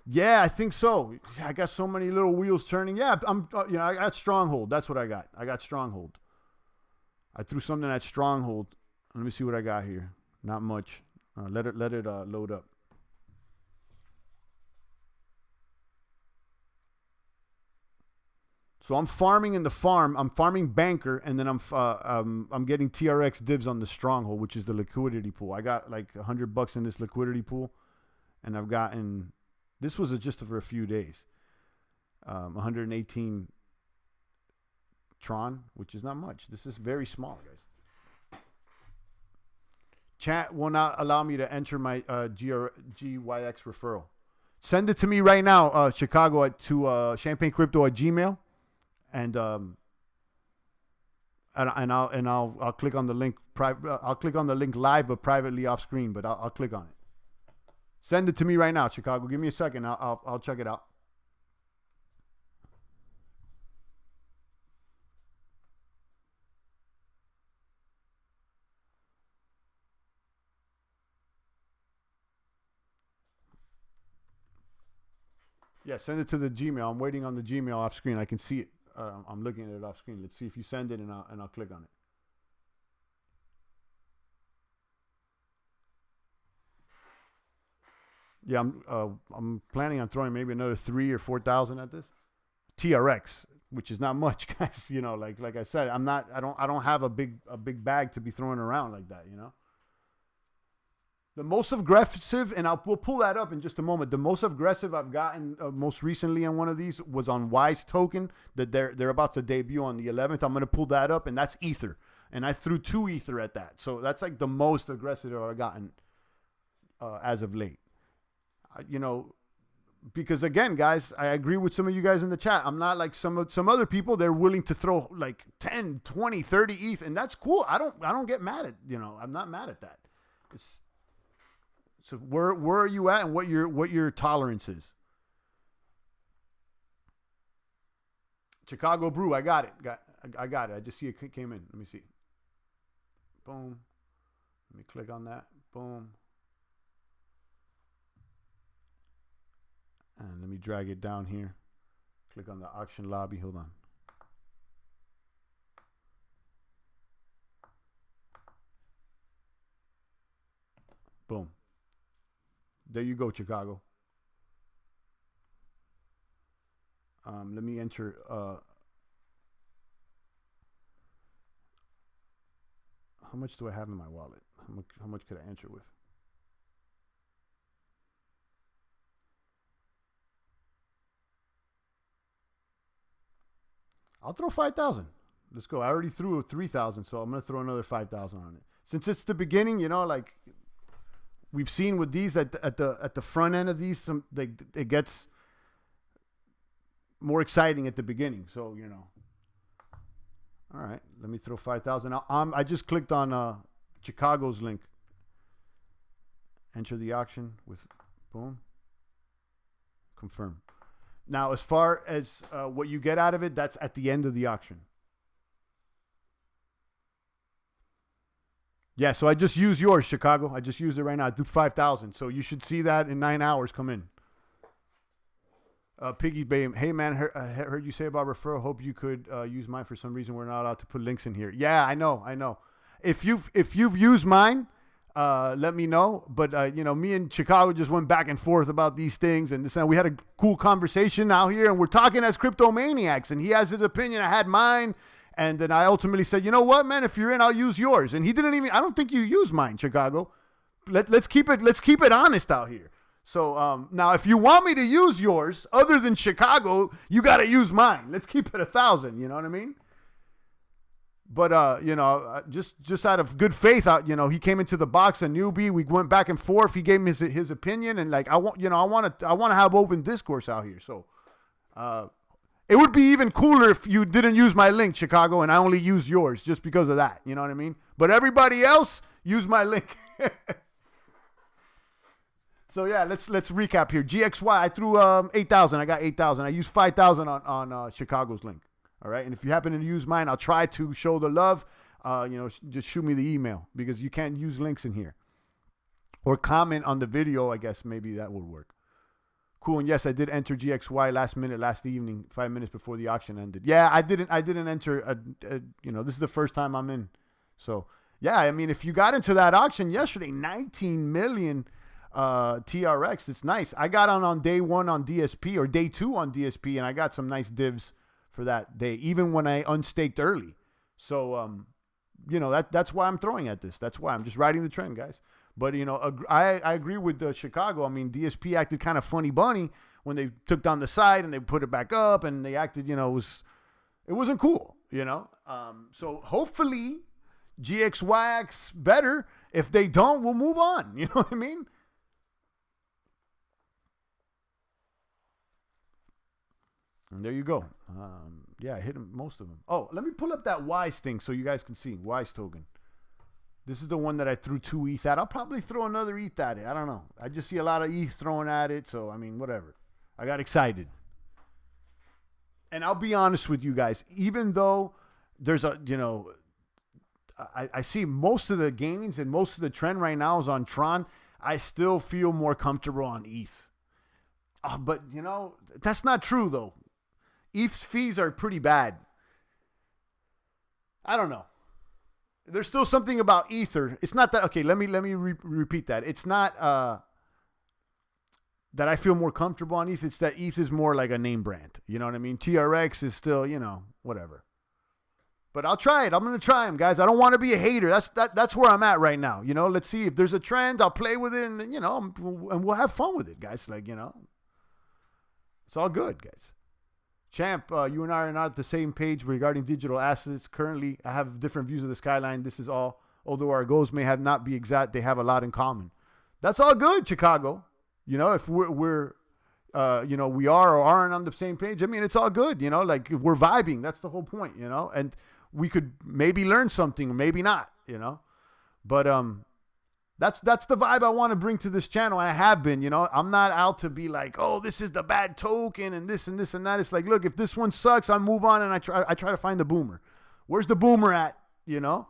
Yeah, I think so. I got so many little wheels turning. Yeah, I got Stronghold. That's what I got. I got Stronghold. I threw something at Stronghold. Let me see what I got here. Not much. Let it load up. So I'm farming in the farm. I'm farming banker, and then I'm getting TRX divs on the Stronghold, which is the liquidity pool. I got like $100 in this liquidity pool, and I've gotten. This was just for a few days. 118 Tron, which is not much. This is very small, guys. Chat will not allow me to enter my GYX referral. Send it to me right now, Chicago, to champagnecrypto at Gmail, and I'll click on the link. I'll click on the link live, but privately off screen. But I'll click on it. Send it to me right now, Chicago. Give me a second. I'll check it out. Yeah, send it to the Gmail. I'm waiting on the Gmail off screen. I can see it. I'm looking at it off screen. Let's see if you send it, and I'll click on it. Yeah, I'm planning on throwing maybe another 3,000 or 4,000 at this TRX, which is not much, guys. Like I said, I don't have a big bag to be throwing around like that. The most aggressive, and we'll pull that up in just a moment. The most aggressive I've gotten most recently on one of these was on Wise Token that they're about to debut on the 11th. I'm going to pull that up, and that's Ether, and I threw 2 Ether at that. So that's like the most aggressive I've gotten as of late. Because again, guys, I agree with some of you guys in the chat. I'm not like some other people. They're willing to throw like 10, 20, 30 ETH, and that's cool. I don't get mad at, I'm not mad at that. So where are you at, and what your tolerance is? Chicago Brew, I got it. I got it. I just see it came in. Let me see. Boom. Let me click on that. Boom. And let me drag it down here. Click on the auction lobby. Hold on. Boom. There you go, Chicago. Let me enter. How much do I have in my wallet? How much could I enter with? I'll throw 5,000. Let's go. I already threw 3,000, so I'm gonna throw another 5,000 on it. Since it's the beginning, like we've seen with these at the front end of these, it gets more exciting at the beginning. So All right, let me throw 5,000. I just clicked on Chicago's link. Enter the auction with boom. Confirm. Now, as far as what you get out of it, that's at the end of the auction. Yeah, so I just used yours, Chicago. I just used it right now. I do 5,000. So you should see that in 9 hours come in. Piggy Bay, hey man, heard you say about referral. Hope you could use mine. For some reason we're not allowed to put links in here. Yeah, I know. If you've used mine, let me know. But, you know, me and Chicago just went back and forth about these things. And we had a cool conversation out here. And we're talking as cryptomaniacs. And he has his opinion. I had mine. And then I ultimately said, you know what, man? If you're in, I'll use yours. And he didn't even, I don't think you used mine, Chicago. Let's keep it honest out here. So now if you want me to use yours, other than Chicago, you got to use mine. Let's keep it 1,000. You know what I mean? But, you know, just out of good faith, you know, he came into the box, a newbie. We went back and forth. He gave me his opinion. And like, I want to have open discourse out here. So it would be even cooler if you didn't use my link, Chicago, and I only use yours just because of that. You know what I mean? But everybody else, use my link. So yeah, let's recap here. GXY, I threw 8,000. I got 8,000. I used 5,000 on Chicago's link. All right, and if you happen to use mine, I'll try to show the love. You know, just shoot me the email because you can't use links in here. Or comment on the video. I guess maybe that would work. Cool. And yes, I did enter GXY last evening, 5 minutes before the auction ended. Yeah, I didn't enter. You know, this is the first time I'm in. So yeah, I mean, if you got into that auction yesterday, 19 million TRX. It's nice. I got on day one on DSP or day two on DSP, and I got some nice divs for that day, even when I unstaked early. So, you know, that's why I'm throwing at this. That's why I'm just riding the trend, guys. But, you know, I agree with Chicago. I mean, DSP acted kind of funny bunny when they took down the side and they put it back up and they acted, you know, it wasn't cool, you know. So hopefully GXY acts better. If they don't, we'll move on. You know what I mean? And there you go. Yeah, I hit most of them. Oh, let me pull up that WISE thing so you guys can see. WISE token. This is the one that I threw 2 ETH at. I'll probably throw another ETH at it. I don't know. I just see a lot of ETH thrown at it. So, I mean, whatever. I got excited. And I'll be honest with you guys. Even though there's a, you know, I see most of the gains and most of the trend right now is on TRON. I still feel more comfortable on ETH. But, you know, that's not true, though. ETH's fees are pretty bad. I don't know. There's still something about Ether. It's not that, okay, let me repeat that. It's not that I feel more comfortable on ETH. It's that ETH is more like a name brand. You know what I mean? TRX is still, you know, whatever. But I'll try it. I'm going to try them, guys. I don't want to be a hater. That's where I'm at right now. You know, let's see if there's a trend. I'll play with it and, you know, and we'll have fun with it, guys. Like, you know, it's all good, guys. Champ, you and I are not at the same page regarding digital assets. Currently, I have different views of the skyline. This is all, although our goals may have not be exact, they have a lot in common. That's all good, Chicago. You know, if we're you know, we are or aren't on the same page, I mean, it's all good. You know, like we're vibing. That's the whole point, you know, and we could maybe learn something or maybe not, you know, but that's the vibe I want to bring to this channel. And I have been, you know, I'm not out to be like, oh, this is the bad token and this and this and that. It's like, look, if this one sucks, I move on and I try to find the boomer. Where's the boomer at? You know?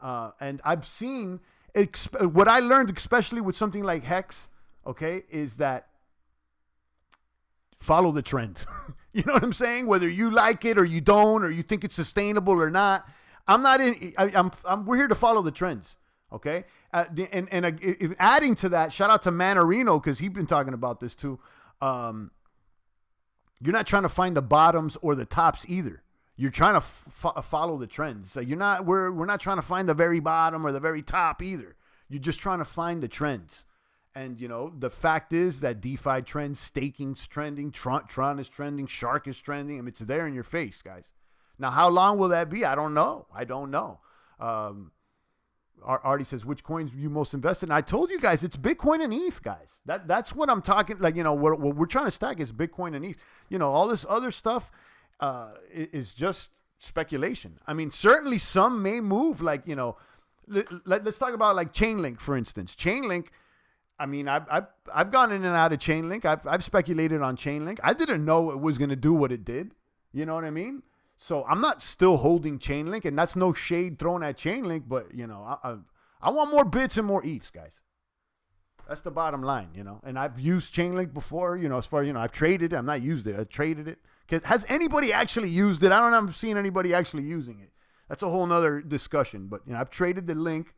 And I've seen what I learned, especially with something like Hex, okay, is that follow the trend. You know what I'm saying? Whether you like it or you don't, or you think it's sustainable or not, we're here to follow the trends. Okay. And adding to that, shout out to Manarino, because he's been talking about this too. You're not trying to find the bottoms or the tops either. You're trying to follow the trends. So we're not trying to find the very bottom or the very top either. You're just trying to find the trends. And, you know, the fact is that DeFi trends, staking's trending, Tron is trending, Shark is trending. I mean, it's there in your face, guys. Now, how long will that be? I don't know. Artie says, which coins you most invested in? I told you guys, it's Bitcoin and ETH, guys. That's what I'm talking. Like, you know, what we're trying to stack is Bitcoin and ETH. You know, all this other stuff is just speculation. I mean, certainly some may move. Like, you know, let's talk about like Chainlink, for instance. Chainlink. I mean, I've gone in and out of Chainlink. I've speculated on Chainlink. I didn't know it was going to do what it did. You know what I mean? So I'm not still holding Chainlink, and that's no shade thrown at Chainlink, but, you know, I want more bits and more ETHs, guys. That's the bottom line, you know. And I've used Chainlink before, you know, as far, you know, I've traded it. I've not used it. I traded it. Has anybody actually used it? I don't know if I've seen anybody actually using it. That's a whole nother discussion. But, you know, I've traded the link.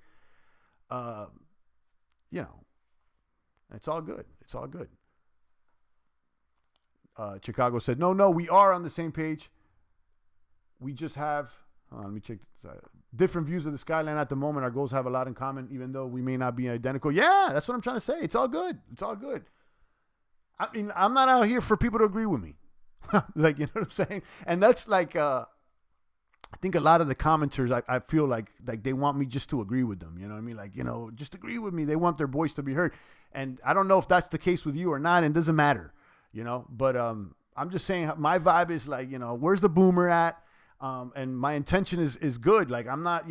you know, it's all good. It's all good. Chicago said, no, we are on the same page. We just have, let me check. Different views of the skyline at the moment. Our goals have a lot in common, even though we may not be identical. Yeah, that's what I'm trying to say. It's all good. It's all good. I mean, I'm not out here for people to agree with me. Like, you know what I'm saying? And that's like, I think a lot of the commenters, I feel like they want me just to agree with them. You know what I mean? Like, you know, just agree with me. They want their voice to be heard. And I don't know if that's the case with you or not. And it doesn't matter, you know, but I'm just saying my vibe is like, you know, where's the boomer at? And my intention is good. Like, I'm not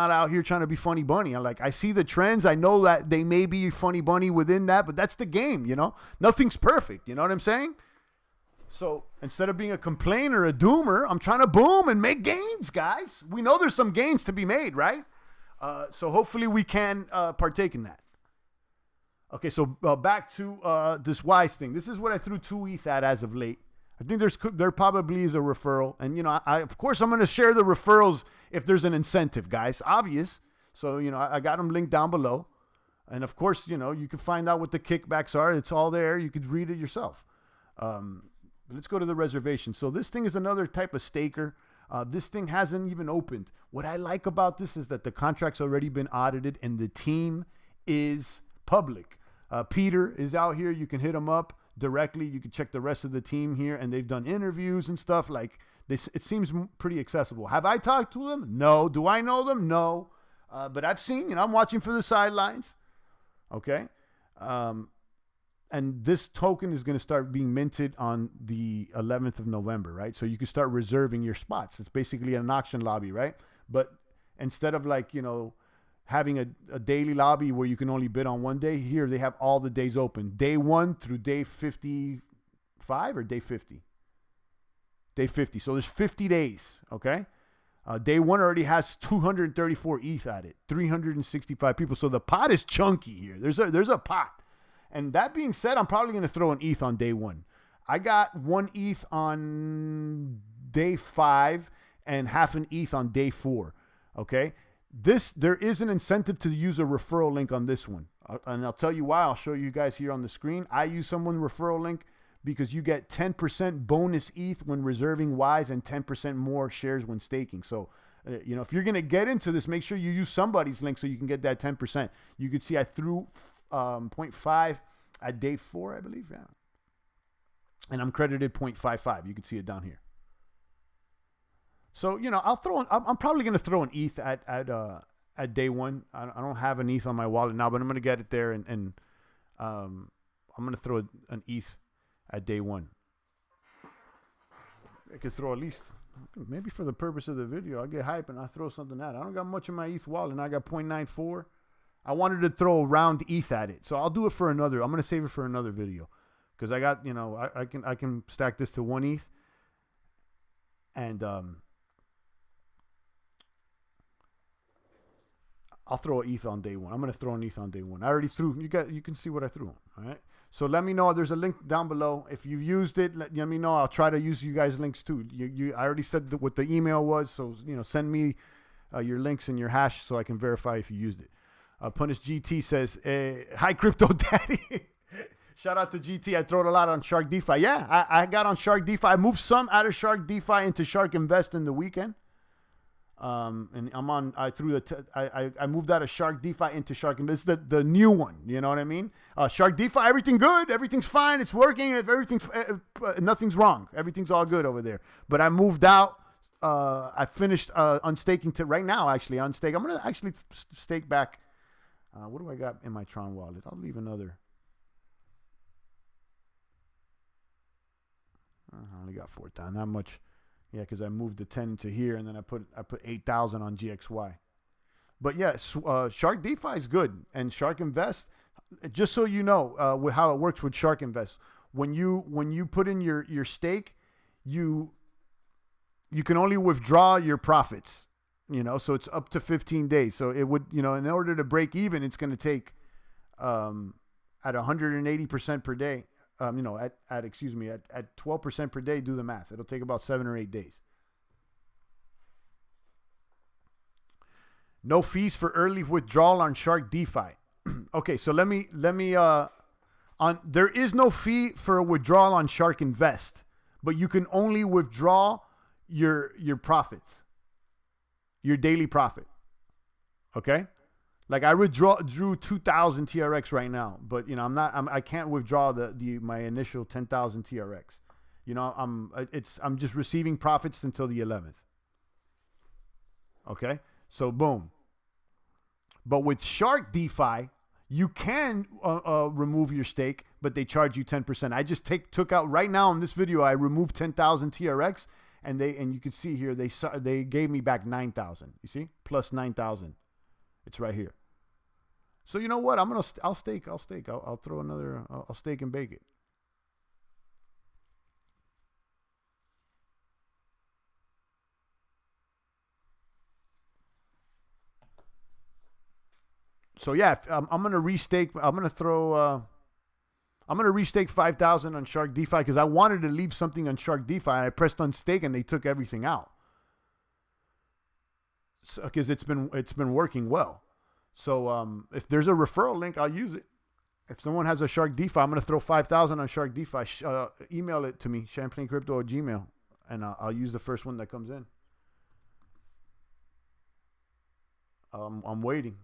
out here trying to be funny bunny. I see the trends. I know that they may be funny bunny within that, but that's the game, you know, nothing's perfect. You know what I'm saying? So instead of being a complainer, a doomer, I'm trying to boom and make gains, guys. We know there's some gains to be made, right? So hopefully we can partake in that. Okay, so back to this Wise thing. This is what I threw 2 ETH at as of late. I think there probably is a referral. And, you know, of course, I'm going to share the referrals if there's an incentive, guys. Obvious. So, you know, I got them linked down below. And, of course, you know, you can find out what the kickbacks are. It's all there. You could read it yourself. Let's go to the reservation. So this thing is another type of staker. This thing hasn't even opened. What I like about this is that the contract's already been audited and the team is public. Peter is out here. You can hit him up directly. You can check the rest of the team here, and they've done interviews and stuff like this. It seems pretty accessible. Have I talked to them? No. Do I know them? No. But I've seen, you know, I'm watching for the sidelines. Okay. And this token is going to start being minted on the 11th of November, right? So you can start reserving your spots. It's basically an auction lobby, right? But instead of like, you know, having a daily lobby where you can only bid on one day, here they have all the days open. Day 1 through day 55 or day 50? Day 50. So there's 50 days, okay? Day 1 already has 234 ETH at it, 365 people. So the pot is chunky here. There's a pot. And that being said, I'm probably going to throw an ETH on day 1. I got 1 ETH on day 5 and half an ETH on day 4. Okay. There is an incentive to use a referral link on this one. And I'll tell you why. I'll show you guys here on the screen. I use someone referral link because you get 10% bonus ETH when reserving Wise and 10% more shares when staking. So, you know, if you're going to get into this, make sure you use somebody's link so you can get that 10%. You can see I threw 0.5 at day 4, I believe. Yeah. And I'm credited 0.55. You can see it down here. So, you know, I'm probably going to throw an ETH at day 1. I don't have an ETH on my wallet now, but I'm going to get it there. And I'm going to throw an ETH at day 1. I could throw at least, maybe for the purpose of the video, I'll get hype and I'll throw something at it. I don't got much in my ETH wallet and I got 0.94. I wanted to throw a round ETH at it. So I'll do it for another. I'm going to save it for another video because I got, you know, I can stack this to 1 ETH and I'll throw an ETH on day 1. I'm going to throw an ETH on day 1. I already threw, you can see what I threw. All right. So let me know. There's a link down below. If you've used it, let me know. I'll try to use you guys' links too. I already said what the email was. So, you know, send me your links and your hash so I can verify if you used it. Punish GT says, hi, Crypto Daddy. Shout out to GT. I throw it a lot on Shark DeFi. Yeah, I got on Shark DeFi. I moved some out of Shark DeFi into Shark Invest in the weekend. And I moved out of Shark DeFi into Shark Invest. This is the new one. You know what I mean? Shark DeFi, everything good. Everything's fine. It's working. Nothing's wrong. Everything's all good over there. But I moved out. I finished unstaking right now, actually, unstake. I'm going to actually stake back. What do I got in my Tron wallet? I'll leave another. I only got 4,000. Not much. Yeah, because I moved the 10 to here, and then I put 8,000 on GXY. But yeah, Shark DeFi is good, and Shark Invest. Just so you know, how it works with Shark Invest, when you put in your stake, you can only withdraw your profits. You know, so it's up to 15 days. So it would, you know, in order to break even, it's going to take at 180% per day. You know, at 12% per day, do the math. It'll take about 7 or 8 days. No fees for early withdrawal on Shark DeFi. Okay, so let me on there is no fee for a withdrawal on Shark Invest, but you can only withdraw your profits, your daily profit. Okay? Like I drew 2,000 TRX right now, but you know, I can't withdraw my initial 10,000 TRX. You know, I'm just receiving profits until the 11th. Okay? So boom. But with Shark DeFi, you can remove your stake, but they charge you 10%. I just took out right now in this video. I removed 10,000 TRX, and you can see here they gave me back 9,000. You see, plus 9,000. It's right here. So you know what? I'll stake. I'll throw another. I'll stake and bake it. So yeah, I'm gonna restake. I'm gonna restake 5,000 on Shark DeFi because I wanted to leave something on Shark DeFi. And I pressed unstake and they took everything out. Because it's been working well. So if there's a referral link, I'll use it. If someone has a Shark DeFi, I'm gonna throw 5,000 on Shark DeFi. Email it to me, ChamplainCrypto@gmail, and I'll use the first one that comes in. I'm waiting.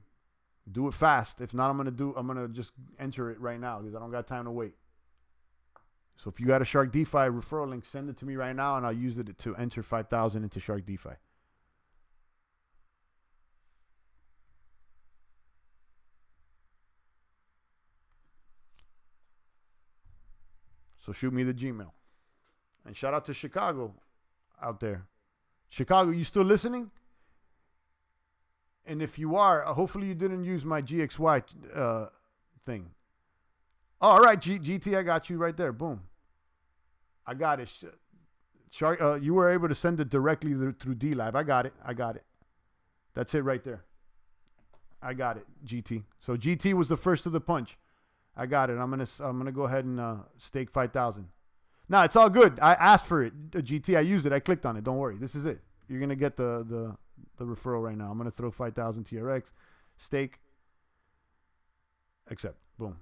Do it fast. If not, I'm gonna just enter it right now because I don't got time to wait. So if you got a Shark DeFi referral link, send it to me right now, and I'll use it to enter 5,000 into Shark DeFi. So shoot me the Gmail. And shout out to Chicago out there. Chicago, you still listening? And if you are, hopefully you didn't use my GXY thing. Oh, all right, GT, I got you right there. Boom. I got it. Shark, you were able to send it directly through DLive. I got it. That's it right there. I got it, GT. So GT was the first of the punch. I got it. I'm gonna go ahead and stake 5,000. No, it's all good. I asked for it, GT. I used it. I clicked on it. Don't worry. This is it. You're gonna get the referral right now. I'm gonna throw 5,000 TRX, stake, accept. Boom.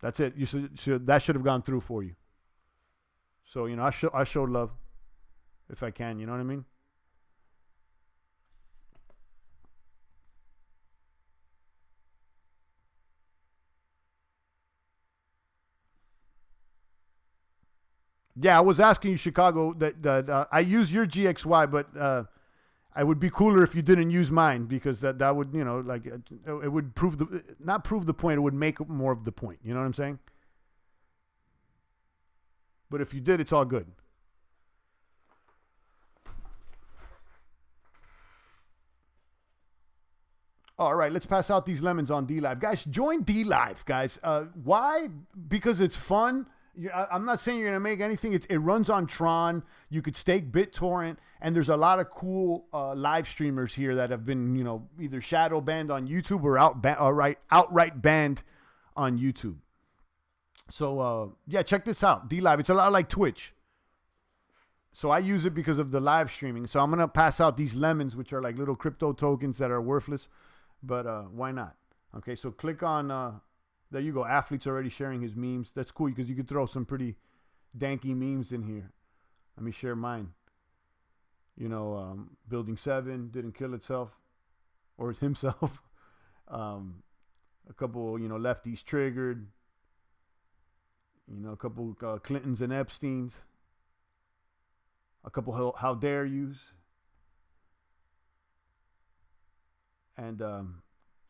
That's it. You that should have gone through for you. So you know, I showed love, if I can. You know what I mean? Yeah, I was asking you, Chicago, that I use your GXY, but I would be cooler if you didn't use mine because that would, you know, like it would not prove the point. It would make more of the point. You know what I'm saying? But if you did, it's all good. All right, let's pass out these lemons on DLive. Guys, join DLive, guys. Why? Because it's fun. I'm not saying you're going to make anything. It runs on Tron. You could stake BitTorrent, and there's a lot of cool live streamers here that have been, you know, either shadow banned on YouTube or outright banned on YouTube. So, yeah, check this out. DLive, it's a lot like Twitch. So I use it because of the live streaming. So I'm going to pass out these lemons, which are like little crypto tokens that are worthless. But why not? Okay, so click on... there you go. Athlete's already sharing his memes. That's cool because you could throw some pretty danky memes in here. Let me share mine. You know, Building 7 didn't kill itself or himself. A couple, you know, lefties triggered. You know, a couple Clintons and Epsteins. A couple how dare yous. And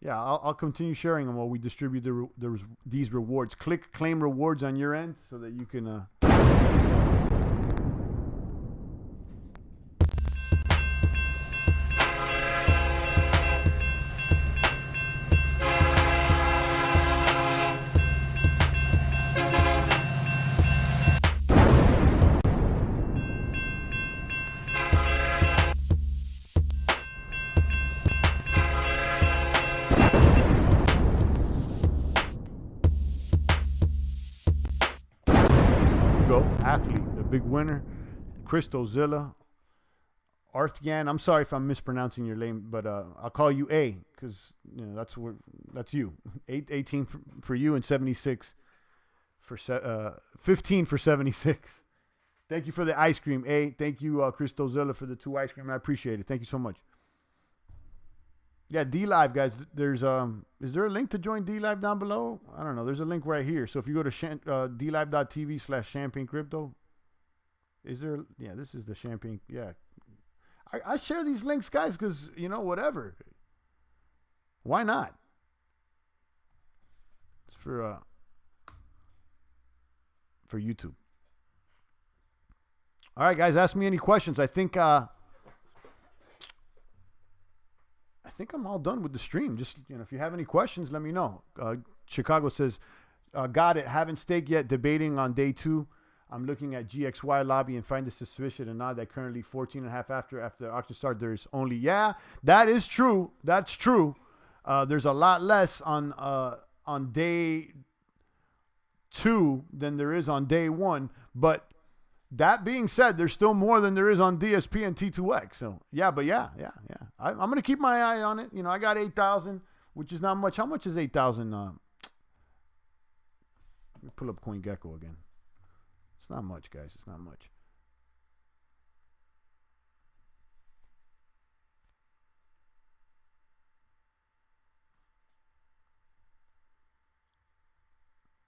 yeah, I'll continue sharing them while we distribute these rewards. Click claim rewards on your end so that you can. Athlete, the big winner, Crystozilla, Arthyan. I'm sorry if I'm mispronouncing your name, but I'll call you A because that's you. 18 for you and 76 for 15 for 76. Thank you for the ice cream, A. Thank you, Christozilla, for the 2 ice cream. I appreciate it. Thank you so much. Yeah, D Live, guys. There's is there a link to join D Live down below? I don't know. There's a link right here. So if you go to dlive.tv/champagne crypto, is there? Yeah, this is the champagne. Yeah, I share these links, guys, because whatever. Why not? It's for YouTube. All right, guys. Ask me any questions. I think I'm all done with the stream. Just, if you have any questions, let me know. Chicago says, got it. Haven't staked yet. Debating on day 2. I'm looking at GXY lobby and find the suspicion and not that currently 14.5 after the auction start. There's only, that is true. That's true. There's a lot less on day 2 than there is on day 1. But that being said, there's still more than there is on DSP and T2X. So, yeah. I'm going to keep my eye on it. I got 8,000, which is not much. How much is 8,000? Let me pull up CoinGecko again. It's not much, guys. It's not much.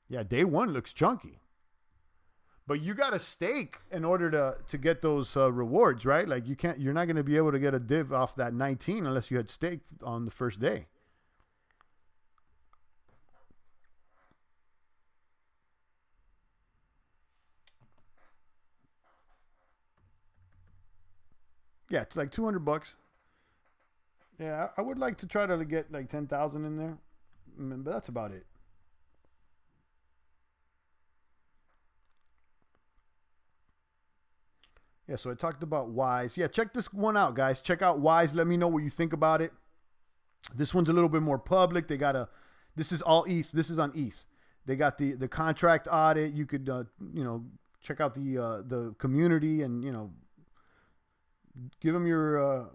Yeah, day 1 looks chunky. But you got to stake in order to get those rewards, right? Like you're not going to be able to get a div off that 19 unless you had staked on the first day. Yeah, it's like $200. Yeah, I would like to try to get like 10,000 in there, but that's about it. Yeah, so I talked about Wise. Yeah, check this one out, guys. Check out Wise. Let me know what you think about it. This one's a little bit more public. This is all ETH. This is on ETH. They got the contract audit. You could, check out the community and, give them you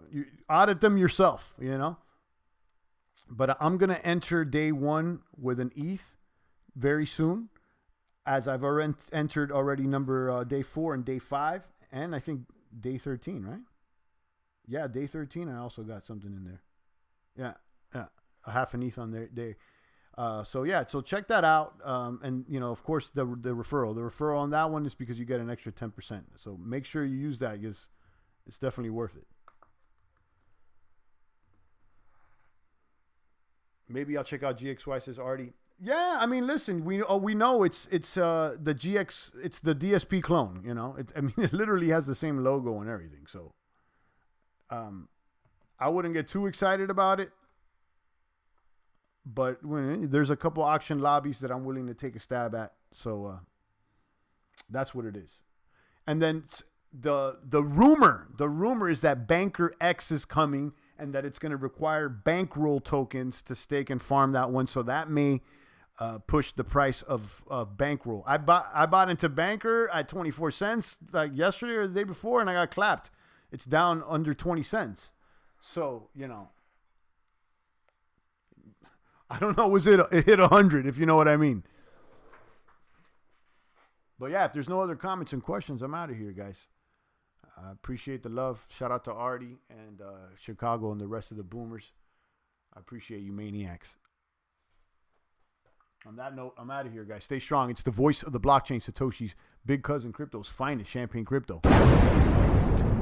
audit them yourself, But I'm going to enter day 1 with an ETH very soon, as I've already entered number day 4 and day 5. And I think day 13, right? Yeah, day 13, I also got something in there. Yeah, a half an ETH on their day. So check that out. And, of course, the referral. The referral on that one is because you get an extra 10%. So make sure you use that because it's definitely worth it. Maybe I'll check out GXY, says Artie. Yeah, I mean, listen, we know it's the GX, it's the DSP clone, it literally has the same logo and everything. So, I wouldn't get too excited about it, but there's a couple auction lobbies that I'm willing to take a stab at. So, that's what it is. And then the rumor is that Banker X is coming and that it's going to require bankroll tokens to stake and farm that one. So that may push the price of bankroll. I bought into Banker at 24 cents like yesterday or the day before, and I got clapped. It's down under 20 cents. So, I don't know, it hit 100, if you know what I mean. But yeah, if there's no other comments and questions, I'm out of here, guys. I appreciate the love. Shout out to Artie and Chicago and the rest of the boomers. I appreciate you maniacs. On that note, I'm out of here, guys. Stay strong. It's the voice of the blockchain, Satoshi's big cousin, crypto's finest, Champagne Crypto.